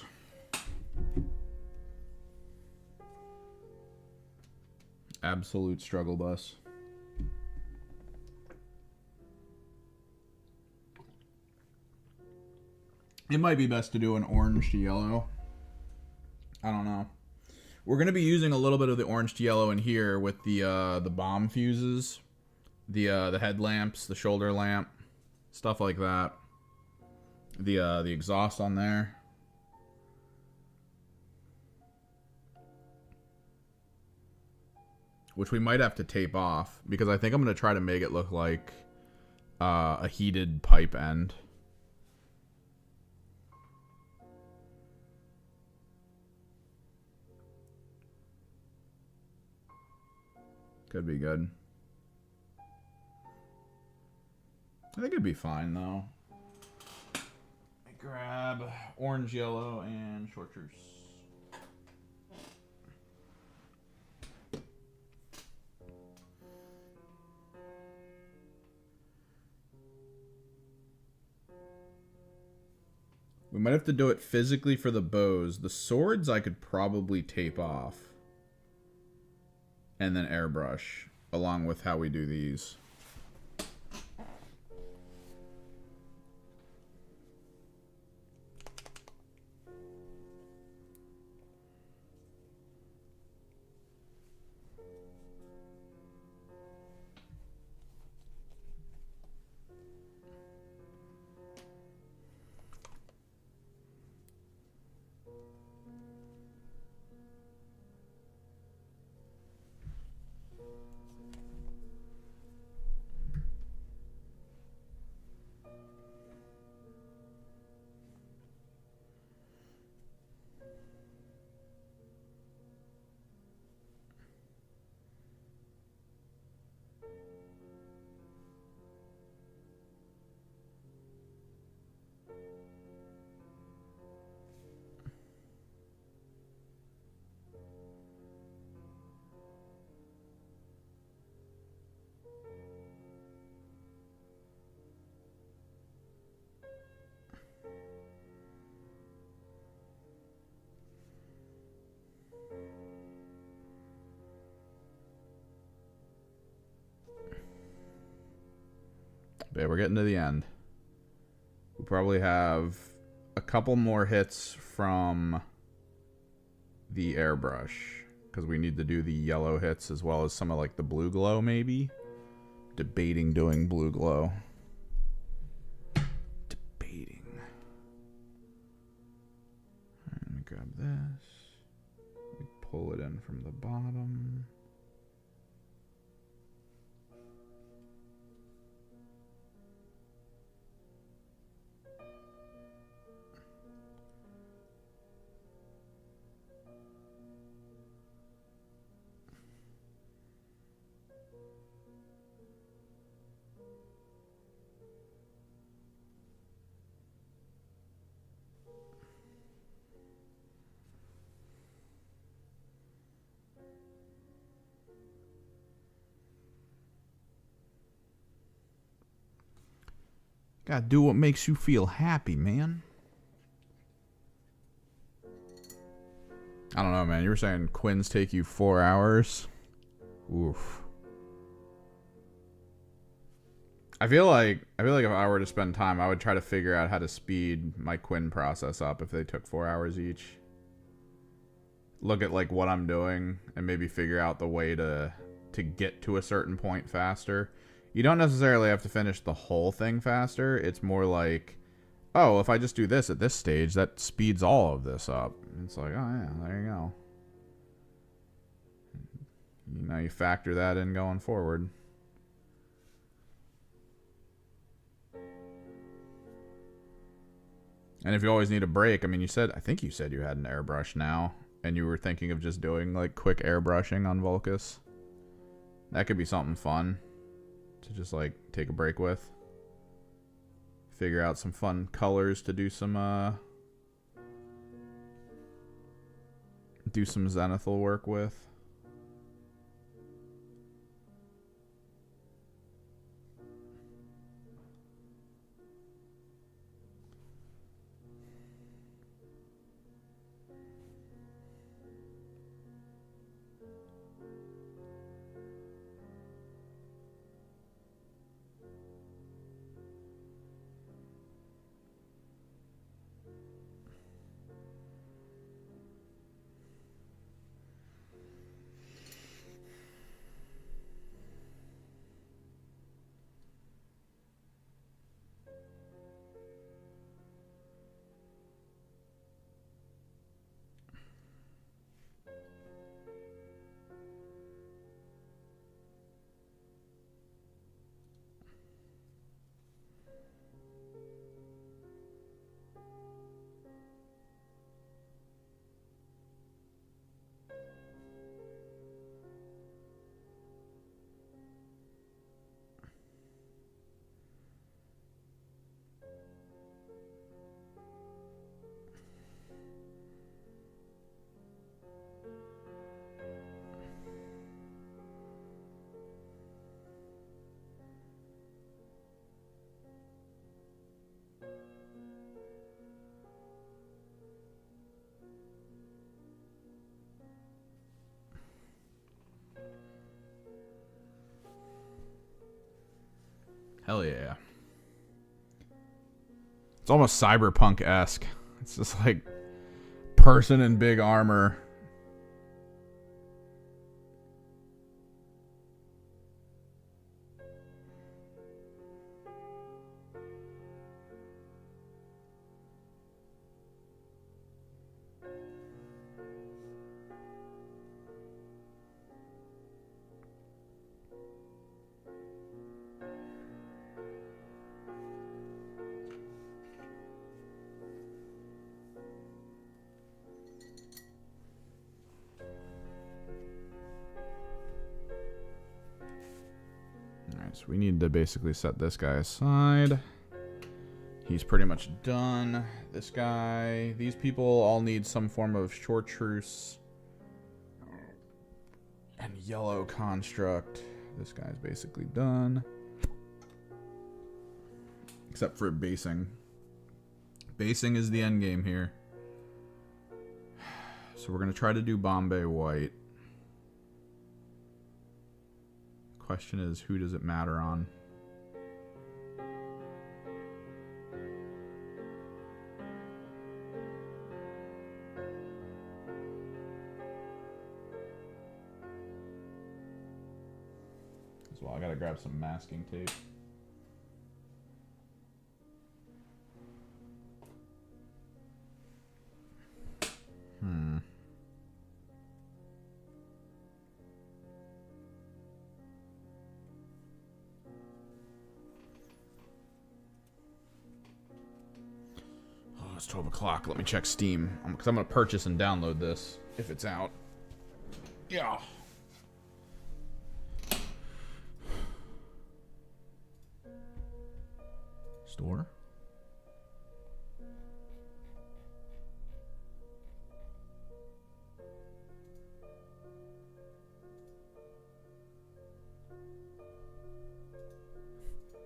Absolute struggle bus. It might be best to do an orange to yellow. I don't know. We're going to be using a little bit of the orange to yellow in here with the bomb fuses, the headlamps, the shoulder lamp, stuff like that. The exhaust on there. Which we might have to tape off because I think I'm going to try to make it look like a heated pipe end. Could be good. I think it'd be fine though. I grab orange, yellow, and short truce. We might have to do it physically for the bows. The swords I could probably tape off. And then airbrush, along with how we do these. Okay, we're getting to the end. We probably have a couple more hits from the airbrush, because we need to do the yellow hits as well as some of like the blue glow maybe. Debating doing blue glow. Debating. Alright, let me grab this. Let me pull it in from the bottom. Gotta do what makes you feel happy, man. I don't know, man. You were saying Quins take you 4 hours? Oof. I feel like if I were to spend time, I would try to figure out how to speed my Quinn process up if they took 4 hours each. Look at like what I'm doing and maybe figure out the way to get to a certain point faster. You don't necessarily have to finish the whole thing faster. It's more like, oh, if I just do this at this stage, that speeds all of this up. It's like, oh yeah, there you go. You know, you factor that in going forward. And if you always need a break, I mean, I think you said you had an airbrush now, and you were thinking of just doing like quick airbrushing on Vulcus. That could be something fun to just like take a break with. Figure out some fun colors to do some zenithal work with. Hell yeah. It's almost cyberpunk-esque. It's just like person in big armor. So we need to basically set this guy aside. He's pretty much done. This guy, these people all need some form of short truce and yellow construct. This guy's basically done. Except for basing. Basing is the end game here. So we're going to try to do Bombay White. Question is, who does it matter on? As well, I gotta grab some masking tape. It's 12 o'clock. Let me check Steam. Because I'm going to purchase and download this if it's out. Yeah. Store.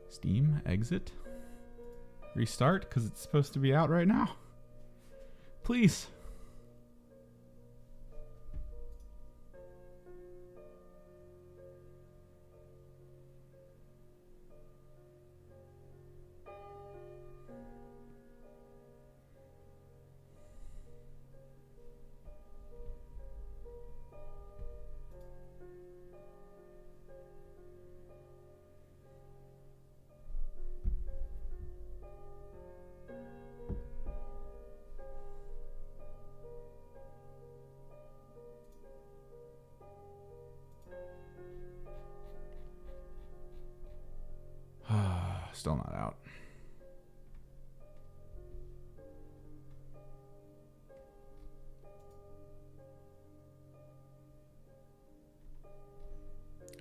Steam, exit. Restart, because it's supposed to be out right now. Please. Still not out.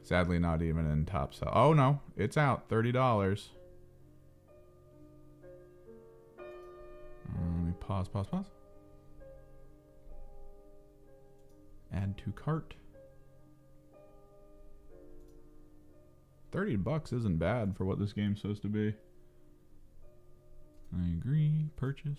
Sadly, not even in top sell. Oh no, it's out. $30. Let me pause. Add to cart. $30 isn't bad for what this game's supposed to be. I agree. Purchase.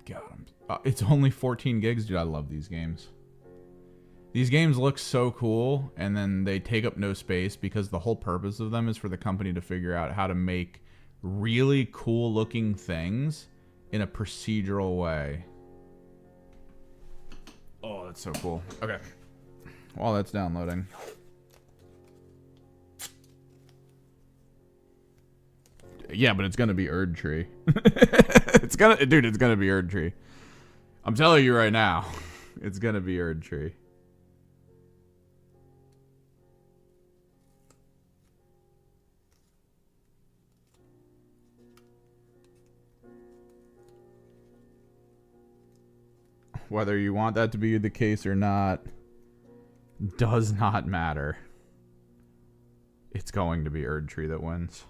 God, it's only 14 gigs, dude. I love these games. These games look so cool, and then they take up no space because the whole purpose of them is for the company to figure out how to make really cool looking things in a procedural way. Oh, that's so cool. Okay. While that's downloading. Yeah, but it's gonna be Erd Tree. It's gonna be Erd Tree. I'm telling you right now, it's gonna be Erd Tree. Whether you want that to be the case or not does not matter. It's going to be Erd Tree that wins.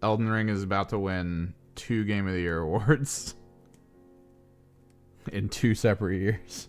Elden Ring is about to win 2 Game of the Year awards in 2 separate years.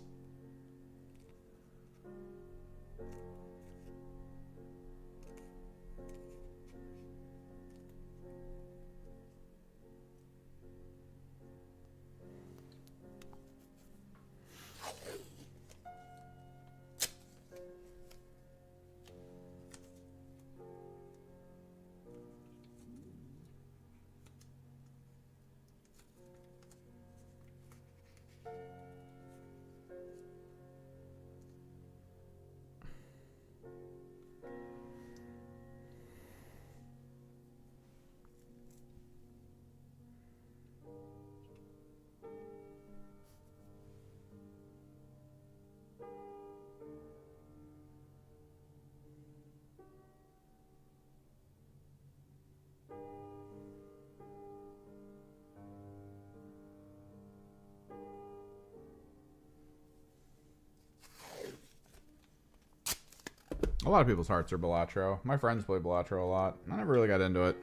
A lot of people's hearts are Balatro. My friends play Balatro a lot. I never really got into it.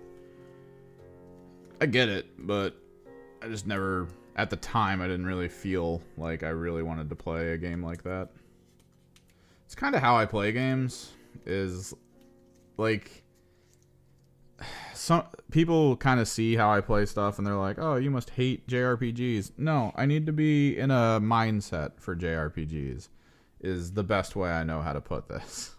I get it, but I just never... At the time, I didn't really feel like I really wanted to play a game like that. It's kind of how I play games, is... Like... Some people kind of see how I play stuff, and they're like, oh, you must hate JRPGs. No, I need to be in a mindset for JRPGs, is the best way I know how to put this.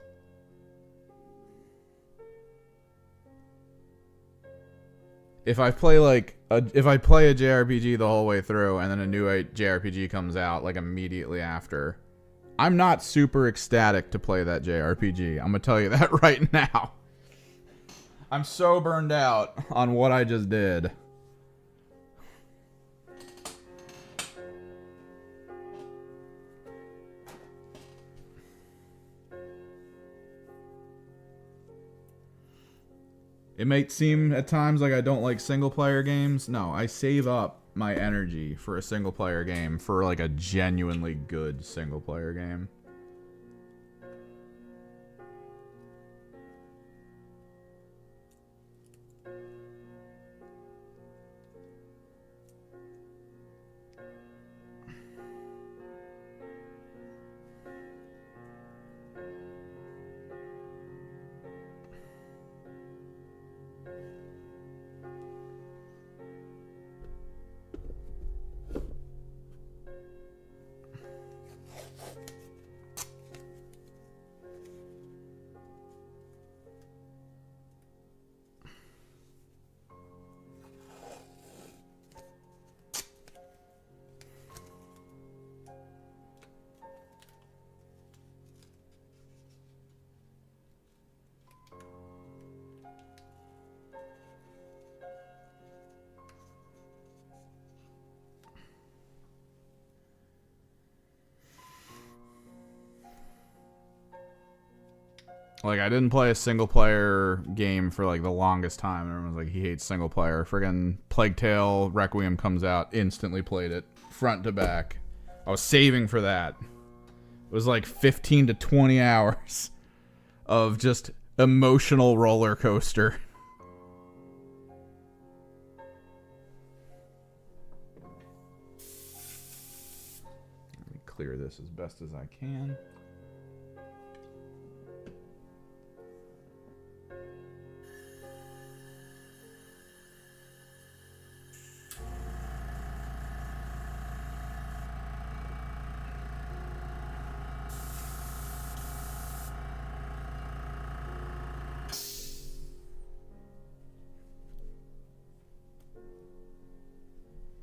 If I play a JRPG the whole way through and then a new JRPG comes out like immediately after, I'm not super ecstatic to play that JRPG. I'm gonna tell you that right now. I'm so burned out on what I just did. It might seem at times like I don't like single-player games. No, I save up my energy for a single-player game for like a genuinely good single-player game. Like, I didn't play a single-player game for, like, the longest time. Everyone was like, he hates single-player. Friggin' Plague Tale Requiem comes out, instantly played it, front to back. I was saving for that. It was like 15 to 20 hours of just emotional roller coaster. Let me clear this as best as I can.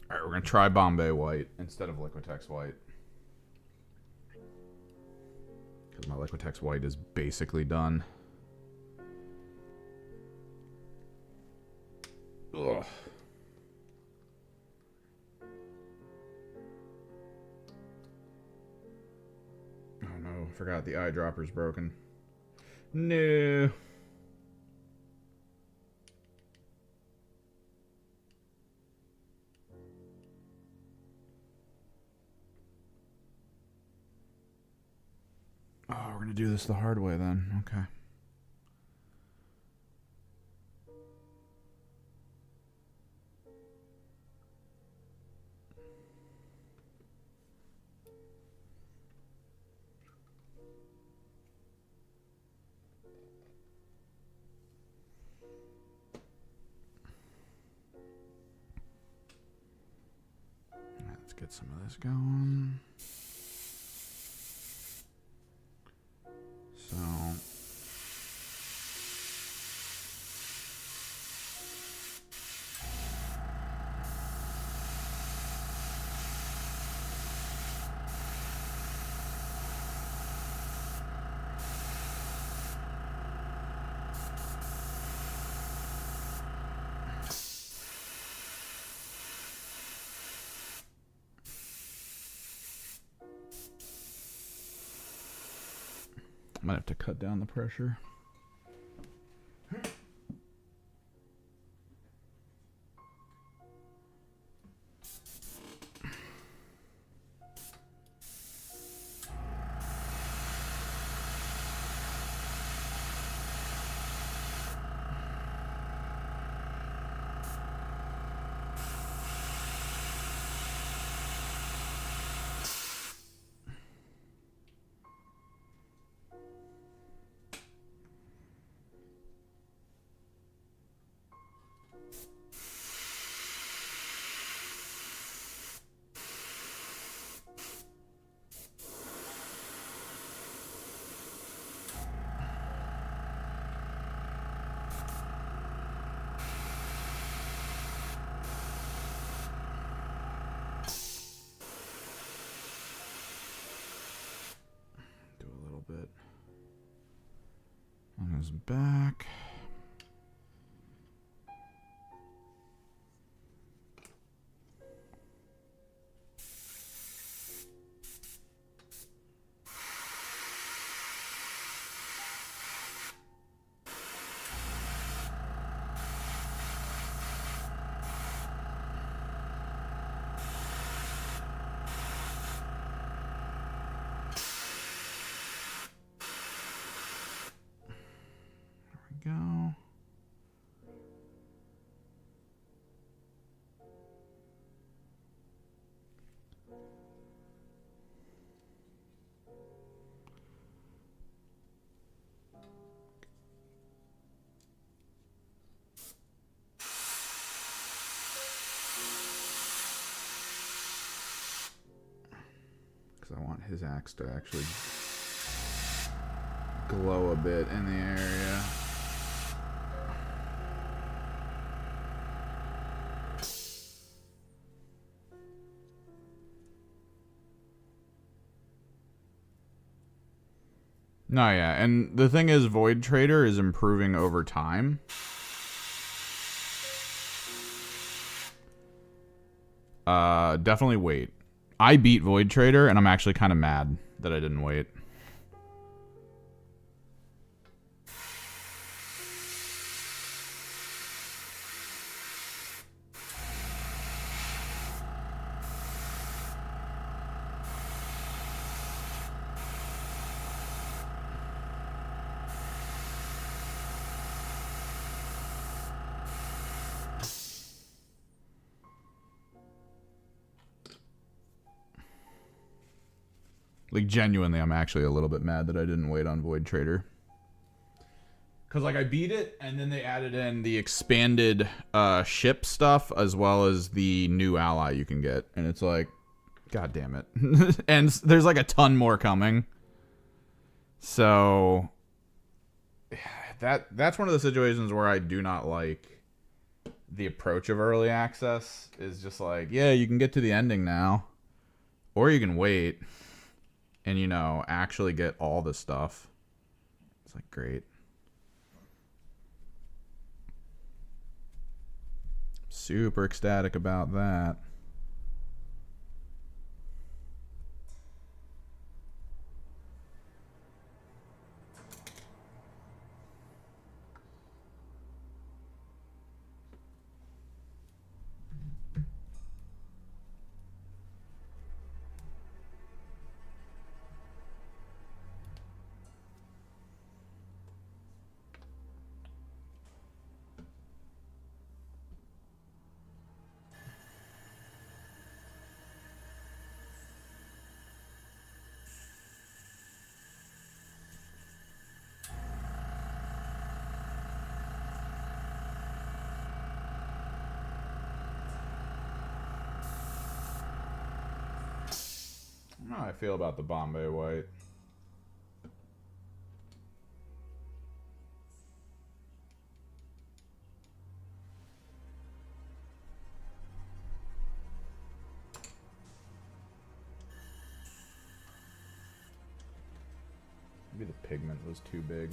Alright, we're going to try Bombay White instead of Liquitex White. Because my Liquitex White is basically done. Ugh. Oh no, I forgot the eyedropper's broken. No. Oh, we're going to do this the hard way then. Okay. get some of this going. So I might have to cut down the pressure. Bit on his back. Go. Because I want his axe to actually glow a bit in the area. No, yeah, and the thing is, Void Trader is improving over time. Definitely wait. I beat Void Trader, and I'm actually kind of mad that I didn't wait. Like, genuinely, I'm actually a little bit mad that I didn't wait on Void Trader. Because, like, I beat it, and then they added in the expanded ship stuff, as well as the new ally you can get. And it's like, god damn it. And there's, like, a ton more coming. So, that's one of the situations where I do not like the approach of early access. Is just like, yeah, you can get to the ending now. Or you can wait. And, you know, actually get all the stuff. It's like, great. Super ecstatic about that. don't know how I feel about the Bombay white. Maybe the pigment was too big.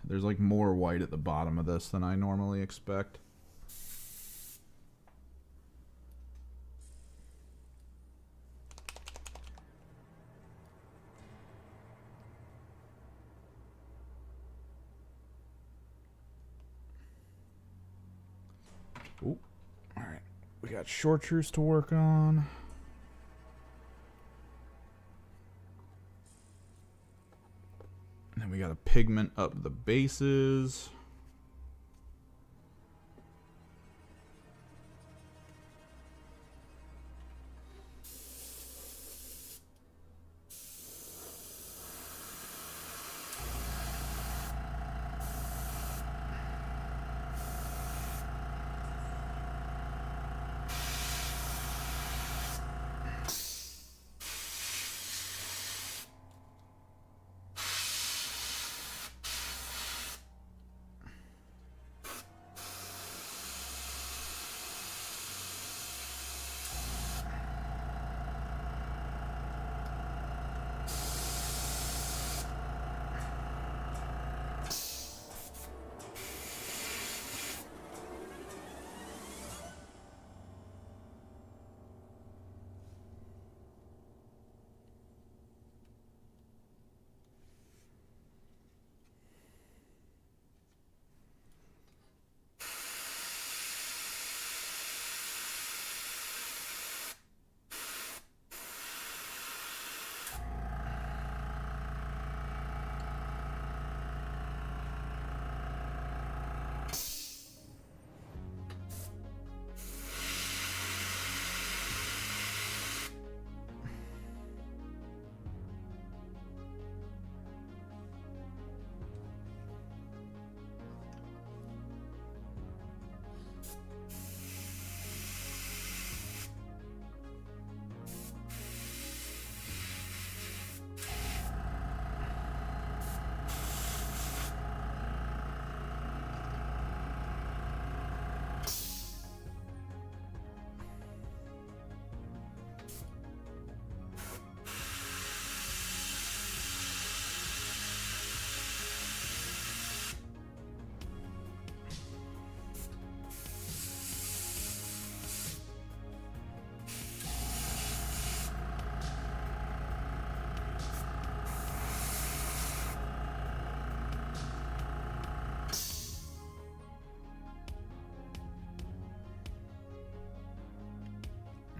There's like more white at the bottom of this than I normally expect. Ooh. All right. We got chartreuse to work on. And then we got to pigment up the bases.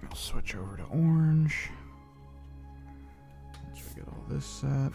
I'll switch over to orange. Once we get all this set.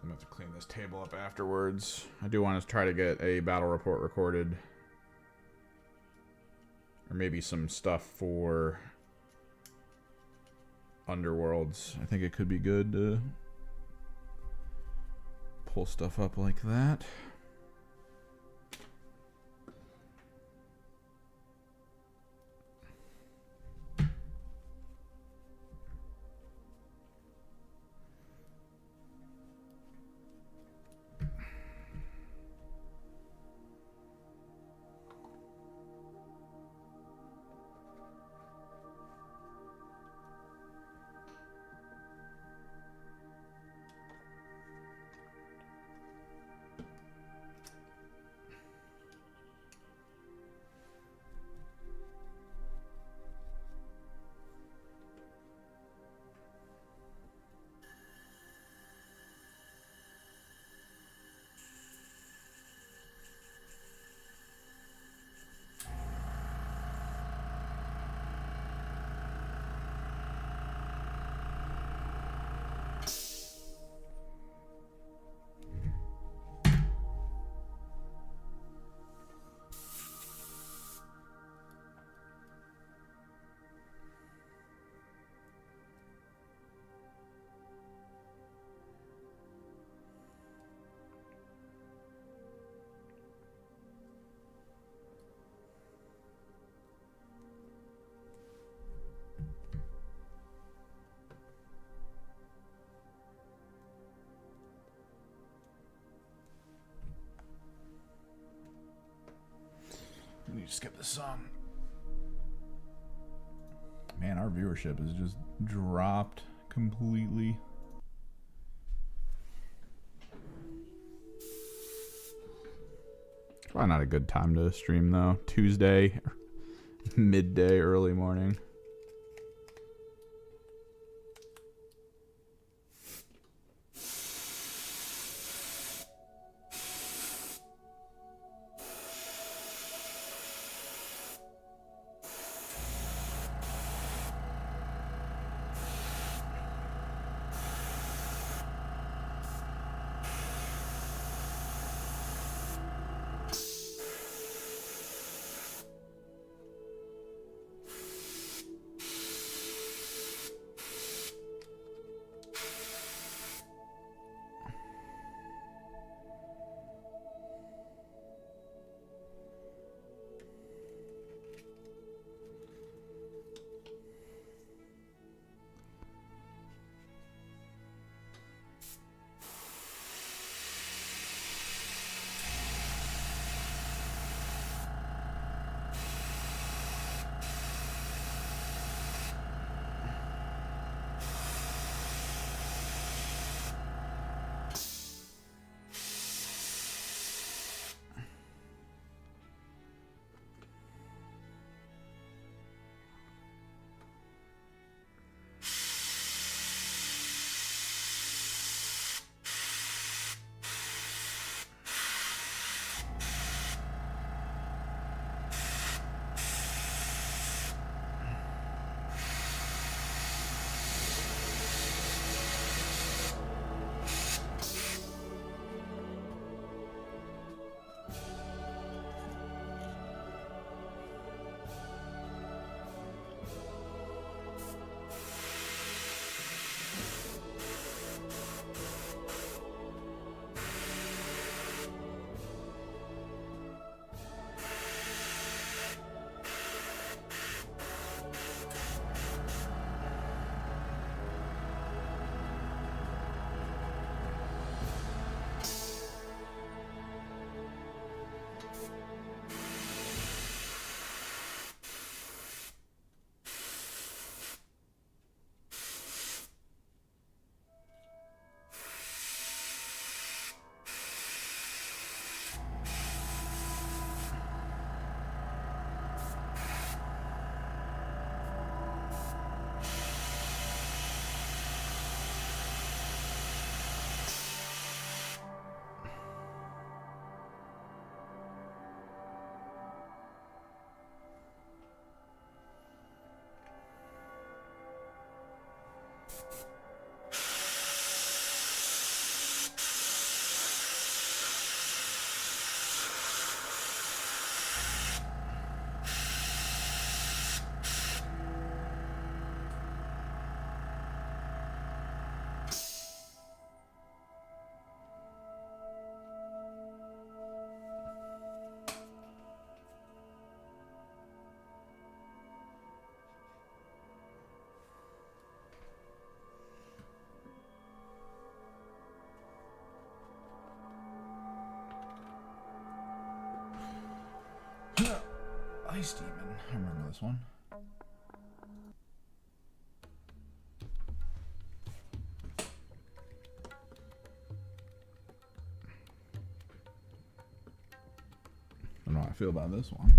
I'm going to have to clean this table up afterwards. I do want to try to get a battle report recorded. Or maybe some stuff for Underworlds. I think it could be good to pull stuff up like that. skip the song. Man, our viewership has just dropped completely. Probably not a good time to stream though. Tuesday, midday, early morning. Ice Demon. I remember this one. I don't know how I feel about this one.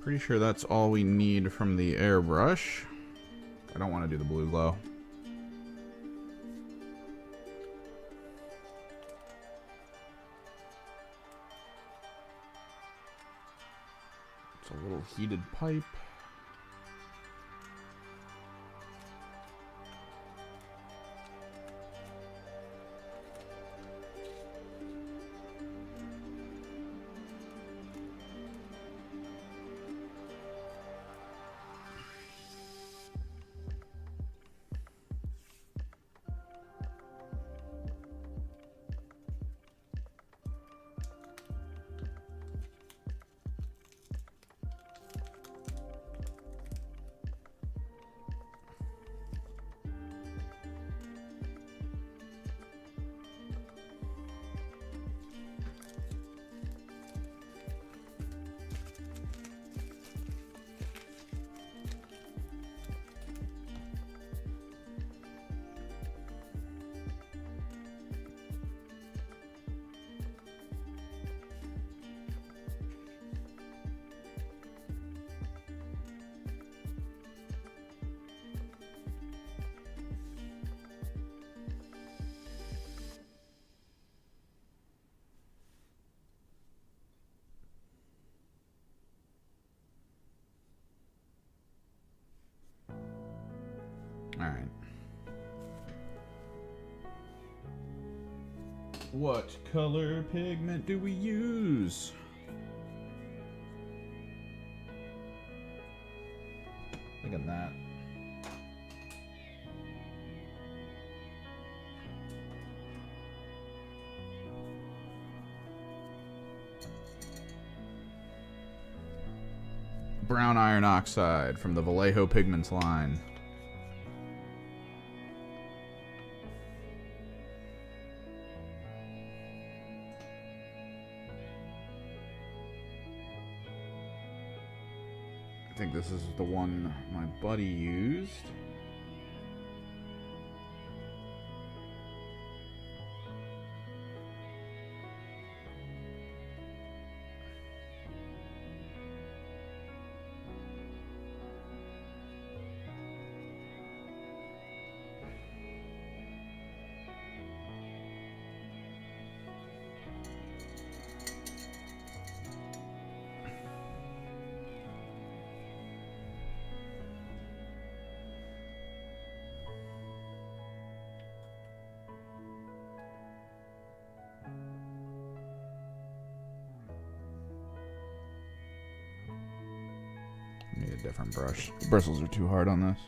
Pretty sure that's all we need from the airbrush. I don't want to do the blue glow. It's a little heated pipe. Alright. What color pigment do we use? Look at that. Brown iron oxide from the Vallejo Pigments line. I think this is the one my buddy used. Need a different brush. The bristles are too hard on this.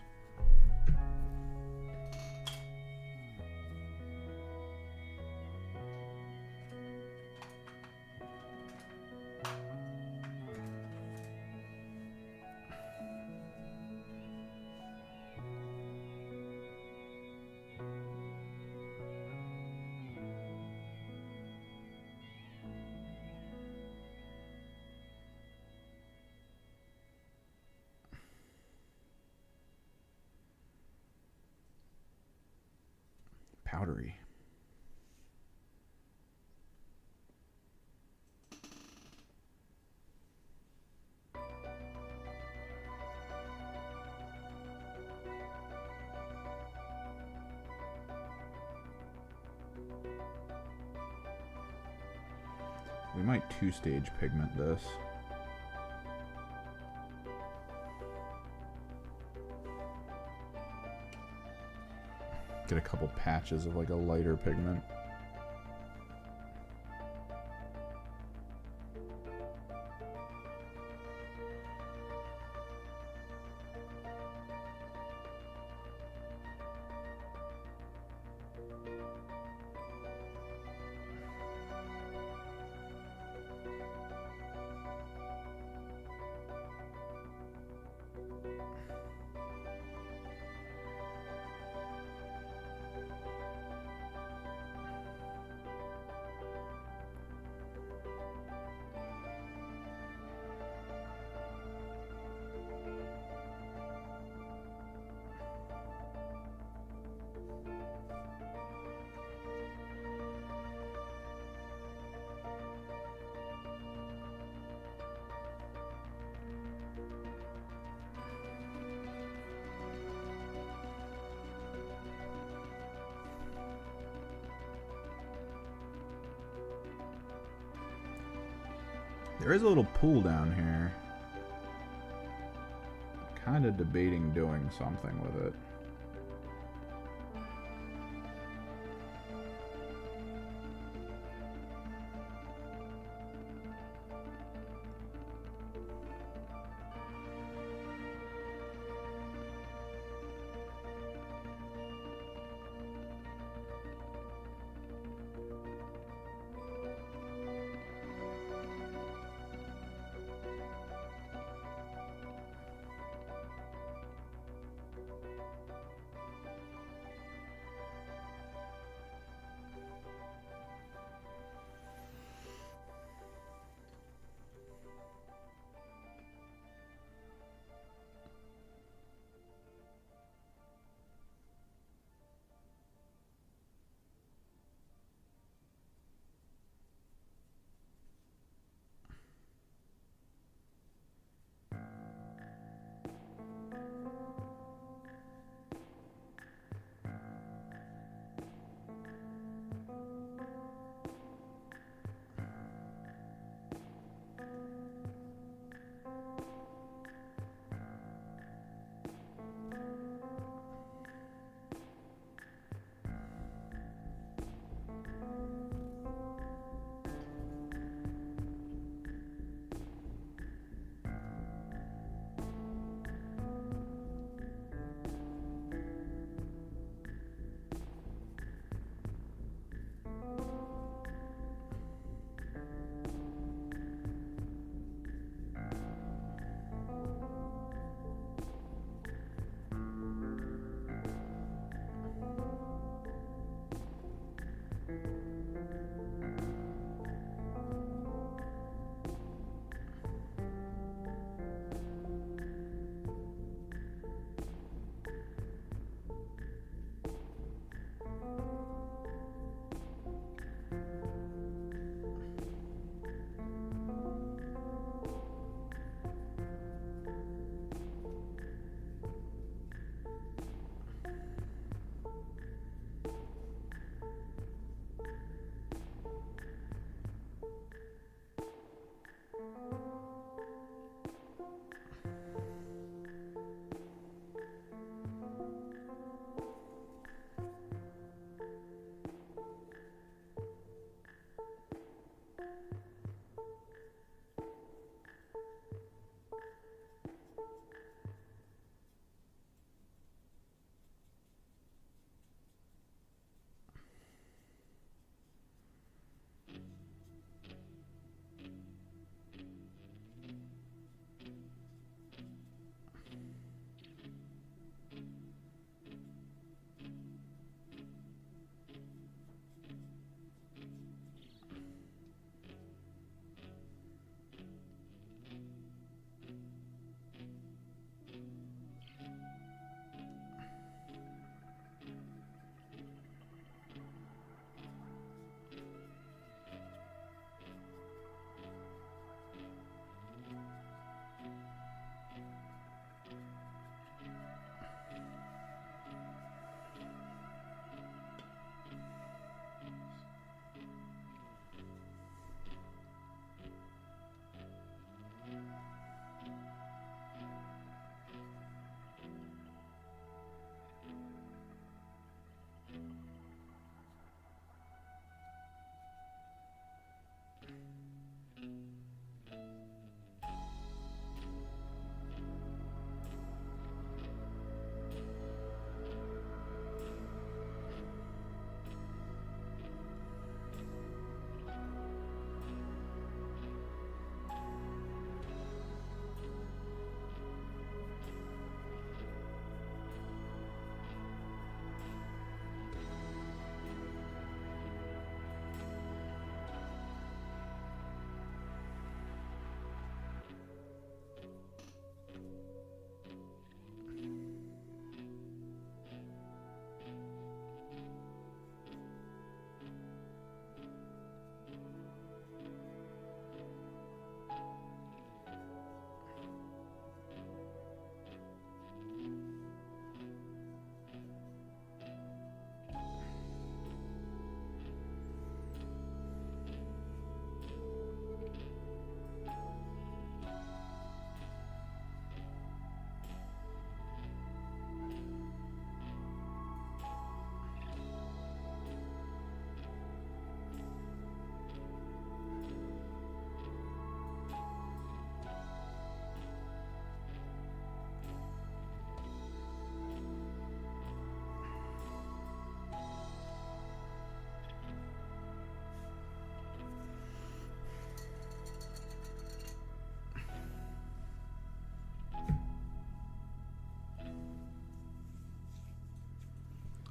Powdery. We might two-stage pigment this. Get a couple patches of like a lighter pigment. There is a little pool down here. Kind of debating doing something with it.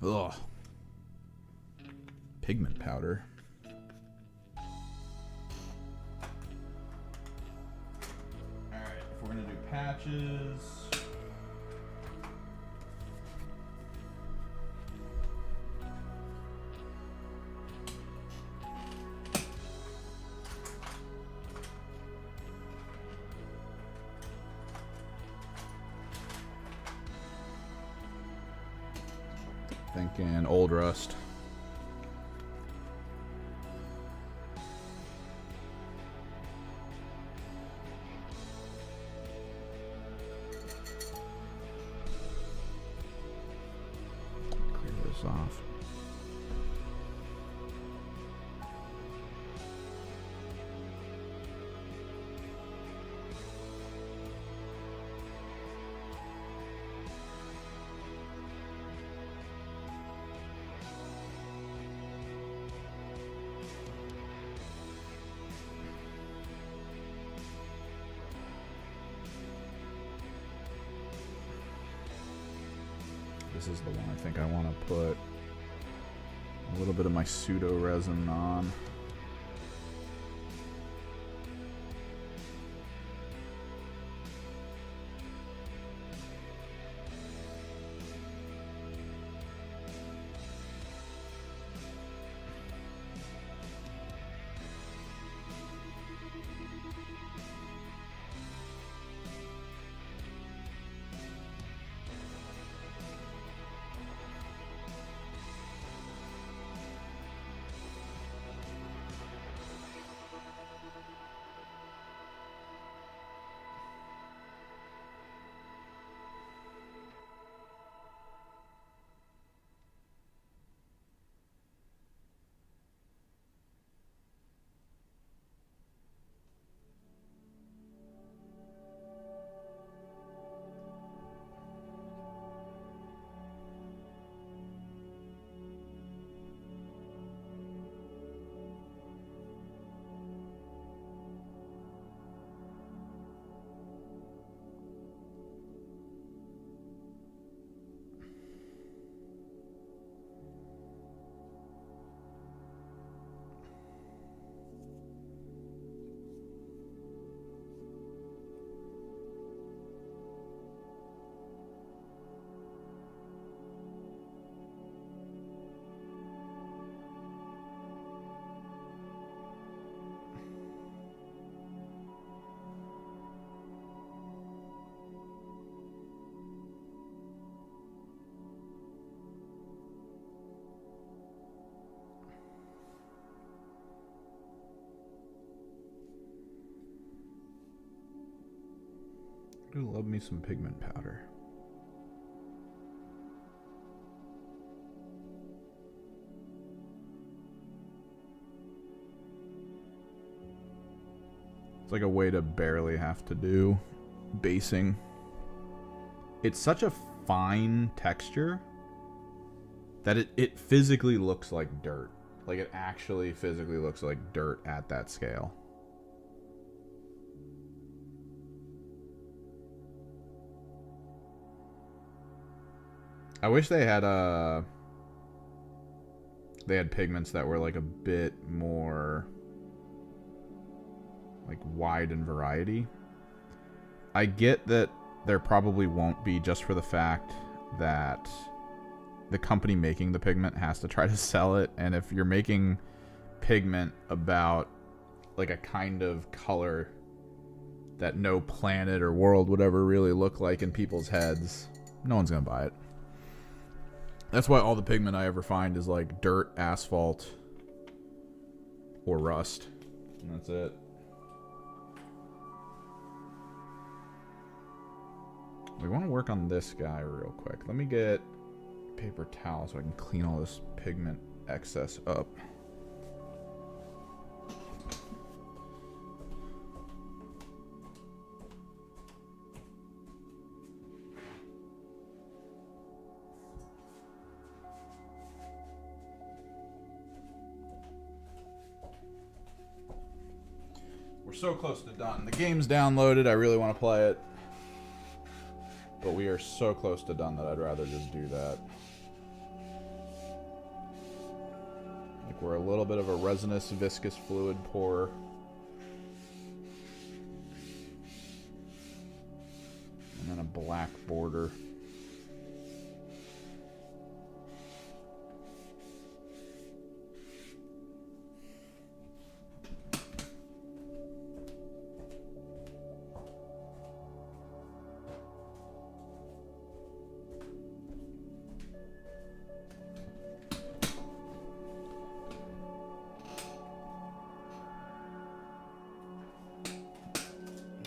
Ugh. Pigment powder. Alright, if we're gonna do patches. Thinking old rust. Clear this off. This is the one I think I want to put a little bit of my pseudo resin on. I do love me some pigment powder. It's like a way to barely have to do basing. It's such a fine texture that it physically looks like dirt. Like it actually physically looks like dirt at that scale. I wish they had pigments that were like a bit more like wide in variety. I get that there probably won't be, just for the fact that the company making the pigment has to try to sell it, and if you're making pigment about like a kind of color that no planet or world would ever really look like in people's heads, no one's gonna buy it. That's why all the pigment I ever find is like dirt, asphalt, or rust. And that's it. We want to work on this guy real quick. Let me get paper towel so I can clean all this pigment excess up. We're so close to done. The game's downloaded. I really want to play it. But we are so close to done that I'd rather just do that. like we're a little bit of a resinous, viscous fluid pour. And then a black border.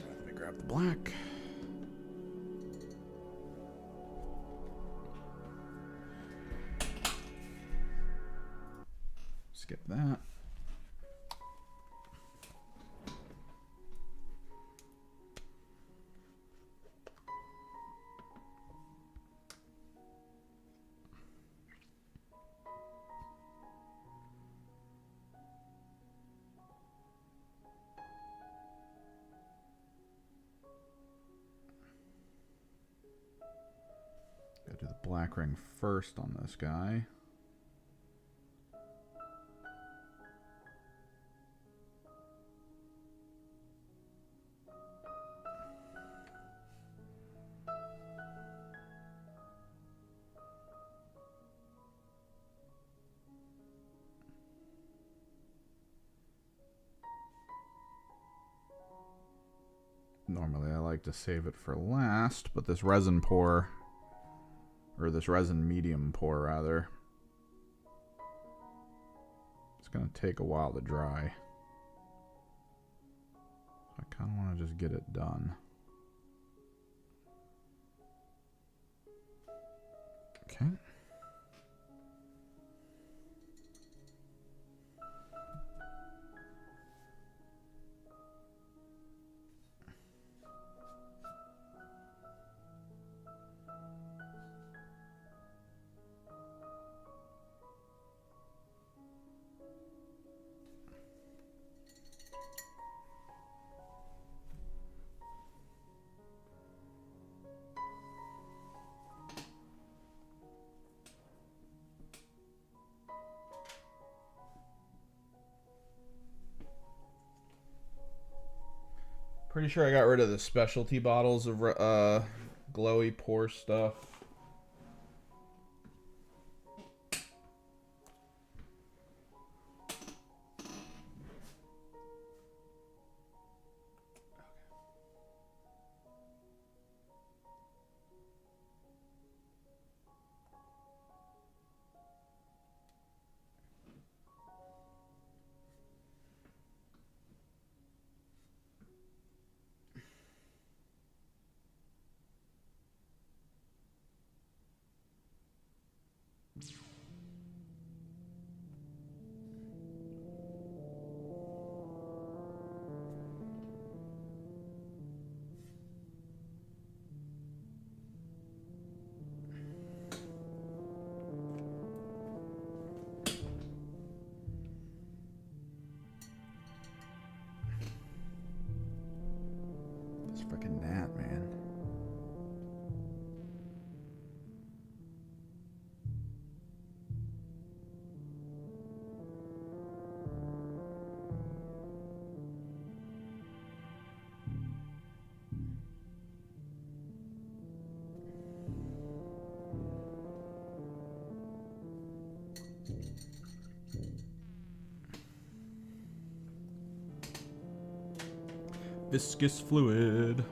Let me grab the black. Skip that. Gotta do the black ring first on this guy. Normally I like to save it for last, but this resin pour, or this resin medium pour rather, it's going to take a while to dry. So I kind of want to just get it done. Okay. Pretty sure I got rid of the specialty bottles of glowy pour stuff. Freaking gnat, man. Viscous fluid.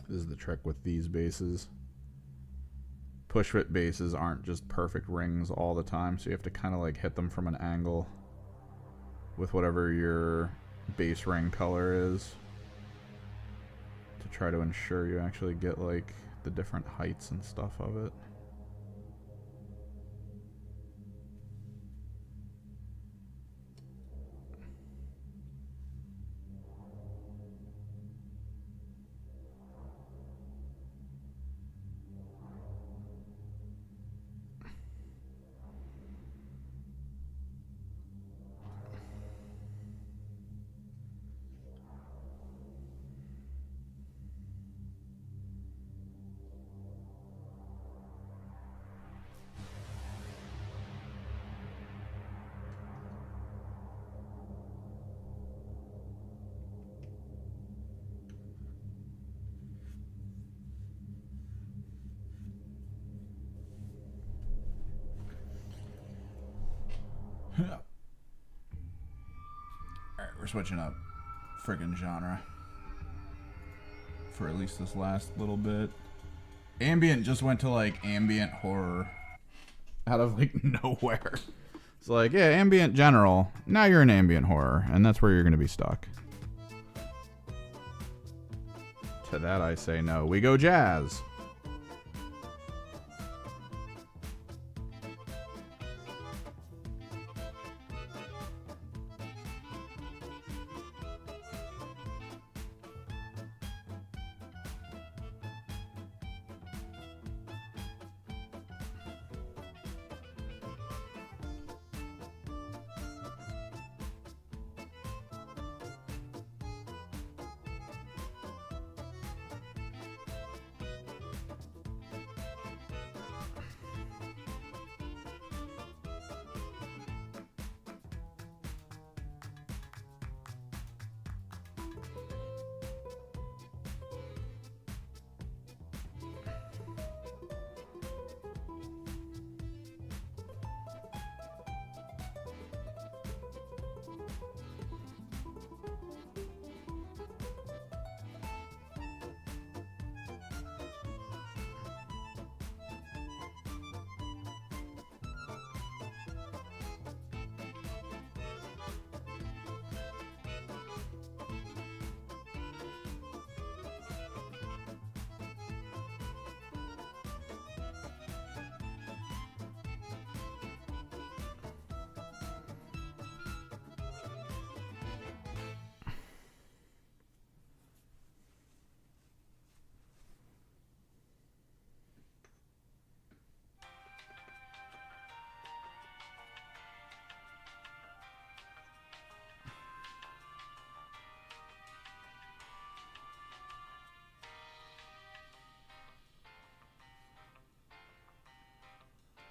This is the trick with these bases. Push fit bases aren't just perfect rings all the time, so you have to kind of like hit them from an angle with whatever your base ring color is to try to ensure you actually get like the different heights and stuff of it. Alright, we're switching up friggin' genre for at least this last little bit. Ambient just went to like ambient horror out of like nowhere. It's like, yeah, ambient general. Now you're in ambient horror, and that's where you're gonna be stuck. To that I say no. We go jazz.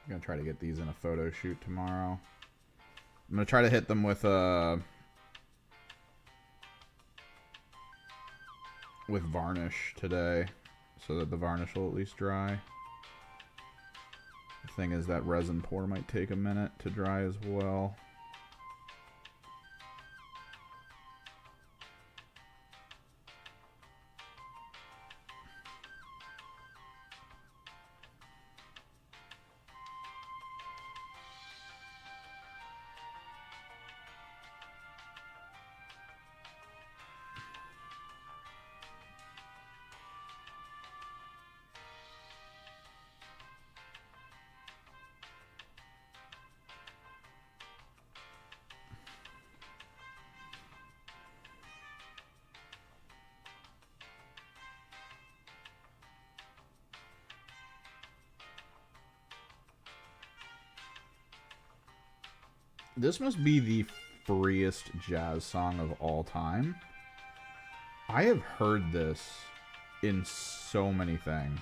I'm gonna try to get these in a photo shoot tomorrow. I'm gonna try to hit them with varnish today, so that the varnish will at least dry. The thing is that resin pour might take a minute to dry as well. This must be the freest jazz song of all time. I have heard this in so many things.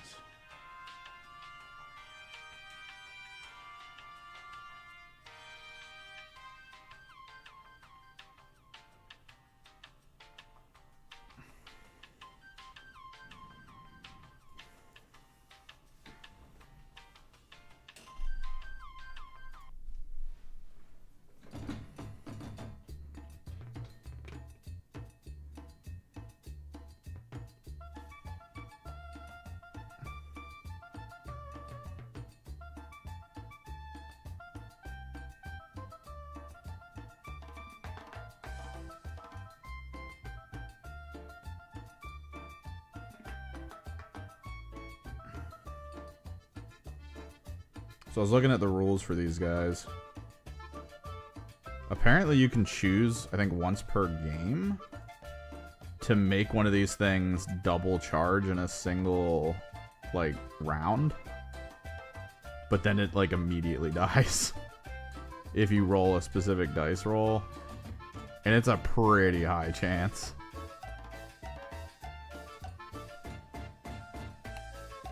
So I was looking at the rules for these guys. Apparently you can choose, I think, once per game to make one of these things double charge in a single, like, round. But then it, like, immediately dies if you roll a specific dice roll. And it's a pretty high chance.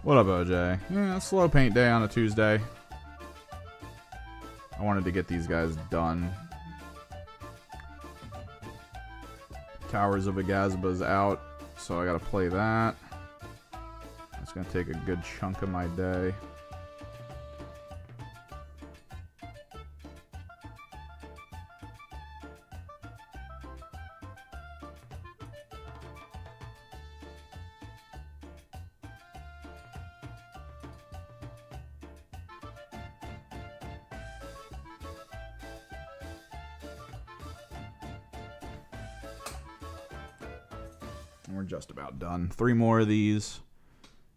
What up, OJ? Yeah, slow paint day on a Tuesday. I wanted to get these guys done. Towers of Agazba's out, so I gotta play that. That's gonna take a good chunk of my day. We're just about done. 3 more of these.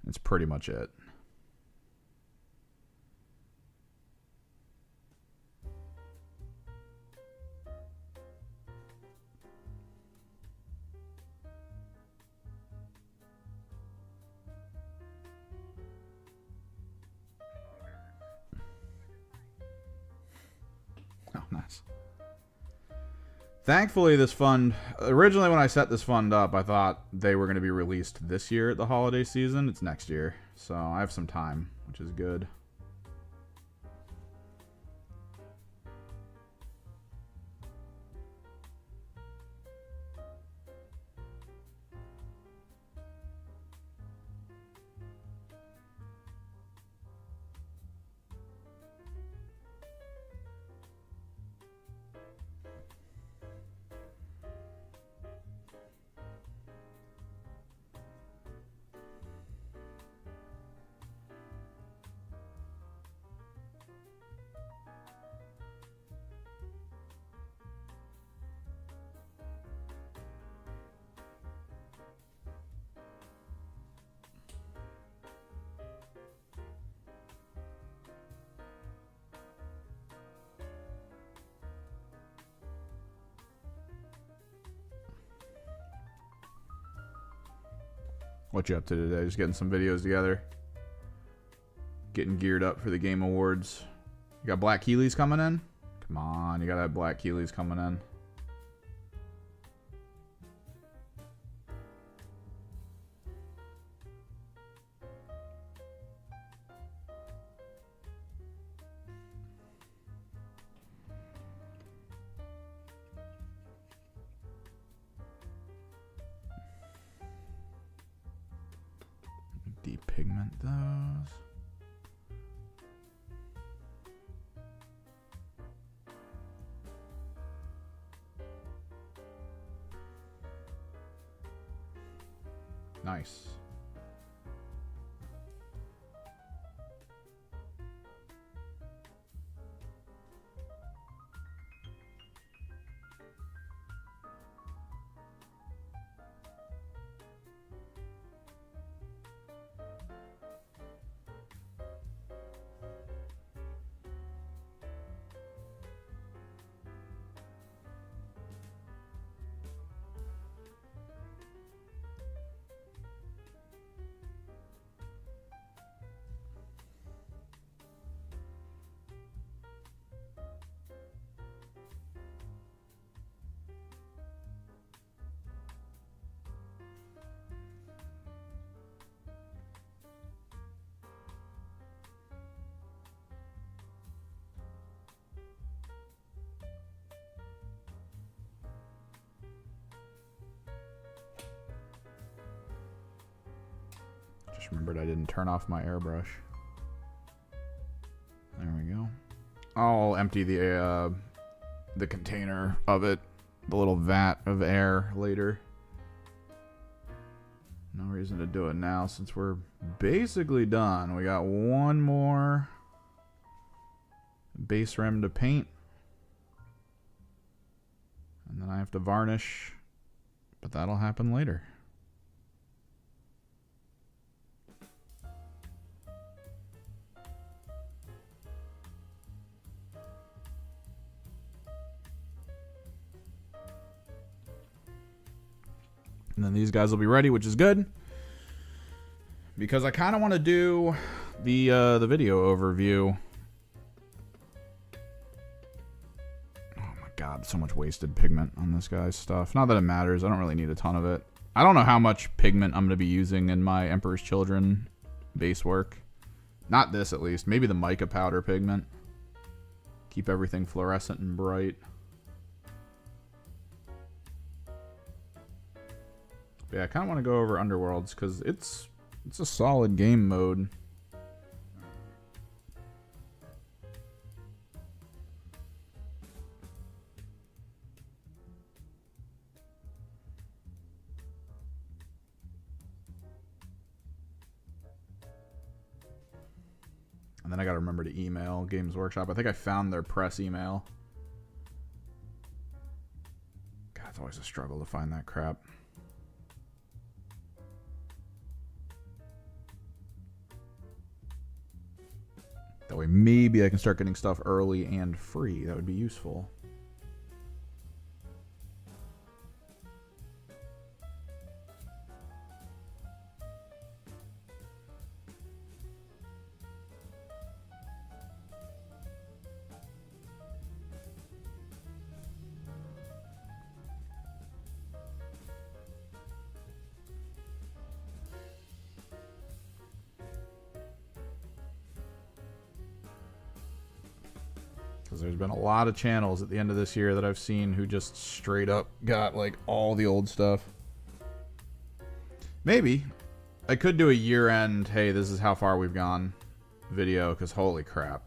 That's pretty much it. Oh, nice. Thankfully, this fund... Originally, when I set this fund up, I thought they were going to be released this year at the holiday season. It's next year. So I have some time, which is good. What you up to today? Just getting some videos together. Getting geared up for the Game Awards. You got Black Keelys coming in? Come on, you gotta have Black Keelys coming in. Depigment those. Nice. Just remembered I didn't turn off my airbrush. There we go. I'll empty the container of it, the little vat of air later. No reason to do it now since we're basically done. We got one more base rim to paint. And then I have to varnish, but that'll happen later. And then these guys will be ready, which is good. Because I kind of want to do the video overview. Oh my god, so much wasted pigment on this guy's stuff. Not that it matters, I don't really need a ton of it. I don't know how much pigment I'm going to be using in my Emperor's Children base work. Not this, at least. Maybe the mica powder pigment. Keep everything fluorescent and bright. But yeah, I kind of want to go over Underworlds because it's a solid game mode. And then I gotta remember to email Games Workshop. I think I found their press email. God, it's always a struggle to find that crap. That way maybe I can start getting stuff early and free. That would be useful. Because there's been a lot of channels at the end of this year that I've seen who just straight up got like all the old stuff. Maybe I could do a year-end, hey, this is how far we've gone video, because holy crap.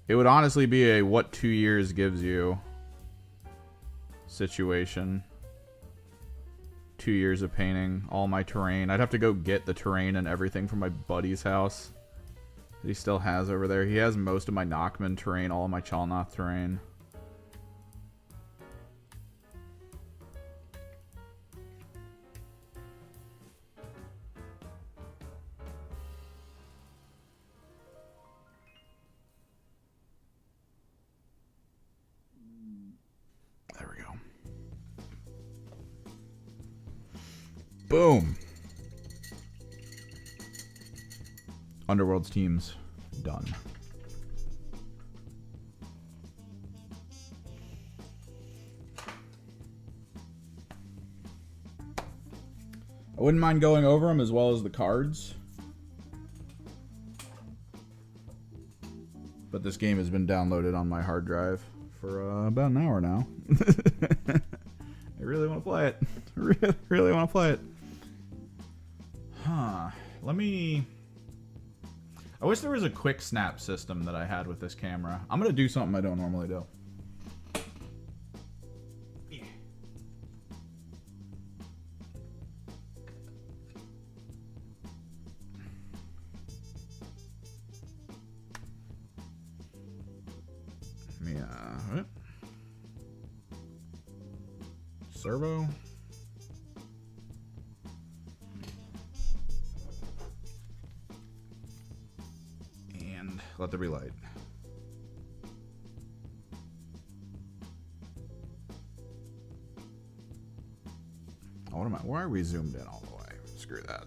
It would honestly be a what 2 years gives you situation. 2 years of painting all my terrain. I'd have to go get the terrain and everything from my buddy's house that he still has over there. He has most of my Nachman terrain, all of my Chalnoth terrain. There we go. Boom. Underworld's team's done. I wouldn't mind going over them as well as the cards. But this game has been downloaded on my hard drive for about an hour now. I really want to play it. Really want to play it. Huh. Let me... I wish there was a quick snap system that I had with this camera. I'm going to do something I don't normally do. Servo. And let there be light. Oh, what am I? Why are we zoomed in all the way? Screw that.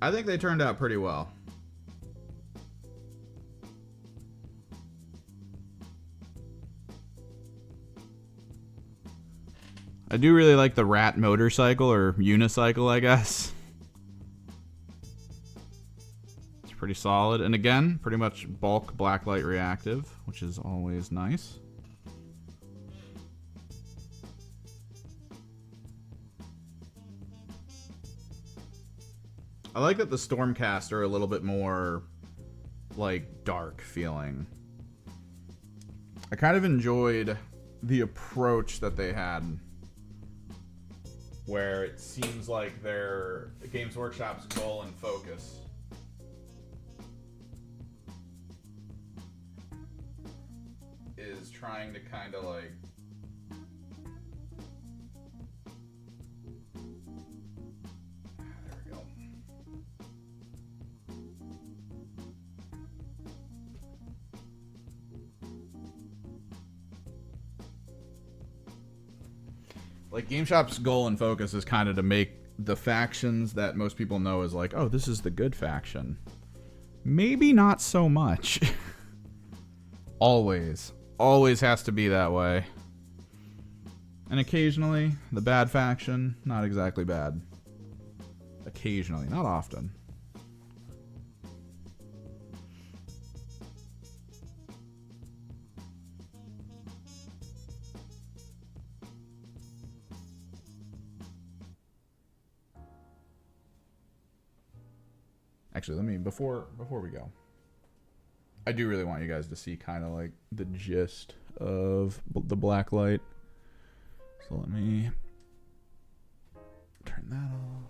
I think they turned out pretty well. I do really like the rat motorcycle, or unicycle, I guess. It's pretty solid. And again, pretty much bulk blacklight reactive, which is always nice. I like that the Stormcast are a little bit more, like, dark feeling. I kind of enjoyed the approach that they had where it seems like their Games Workshop's goal and focus is trying to kind of like there we go. Like GameStop's goal and focus is kind of to make the factions that most people know as like, oh, this is the good faction. Maybe not so much. Always has to be that way. And occasionally, the bad faction, not exactly bad. Occasionally, not often. Actually, let me before we go, I do really want you guys to see kind of like the gist of the black light. So let me turn that off.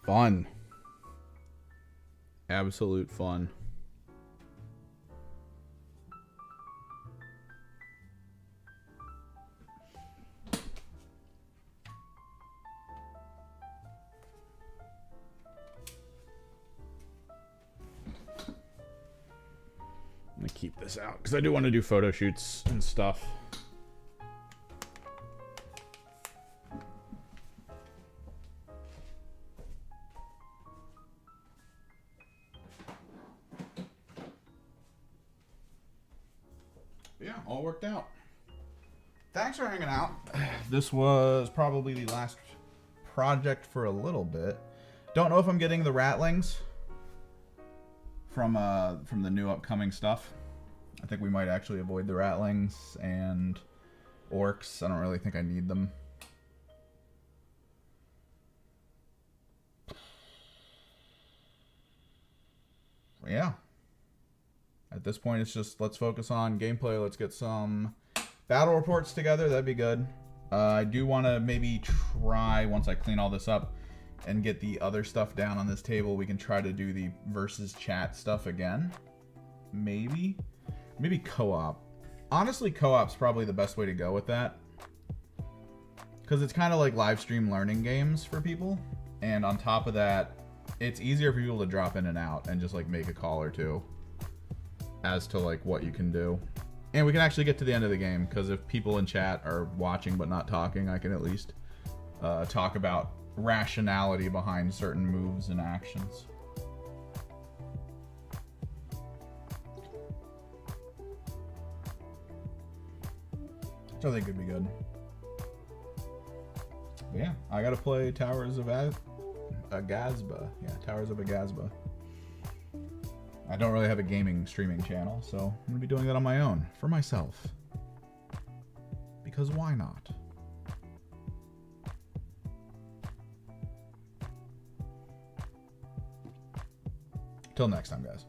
Fun. Absolute fun. I'm gonna keep this out because I do want to do photo shoots and stuff. Yeah, all worked out. Thanks for hanging out. This was probably the last project for a little bit. Don't know if I'm getting the ratlings from the new upcoming stuff. I think we might actually avoid the ratlings and orcs. I don't really think I need them. Yeah. At this point, it's just let's focus on gameplay. Let's get some battle reports together. That'd be good. I do want to maybe try, once I clean all this up and get the other stuff down on this table, we can try to do the versus chat stuff again. Maybe co-op. Honestly, co-op's probably the best way to go with that. Because it's kind of like live stream learning games for people. And on top of that, it's easier for people to drop in and out and just like make a call or two as to like what you can do. And we can actually get to the end of the game, because if people in chat are watching but not talking, I can at least talk about rationality behind certain moves and actions. Which I think could be good. But yeah, I gotta play Towers of Agazba. Yeah, Towers of Agazba. I don't really have a gaming streaming channel, so I'm going to be doing that on my own, for myself. Because why not? Till next time, guys.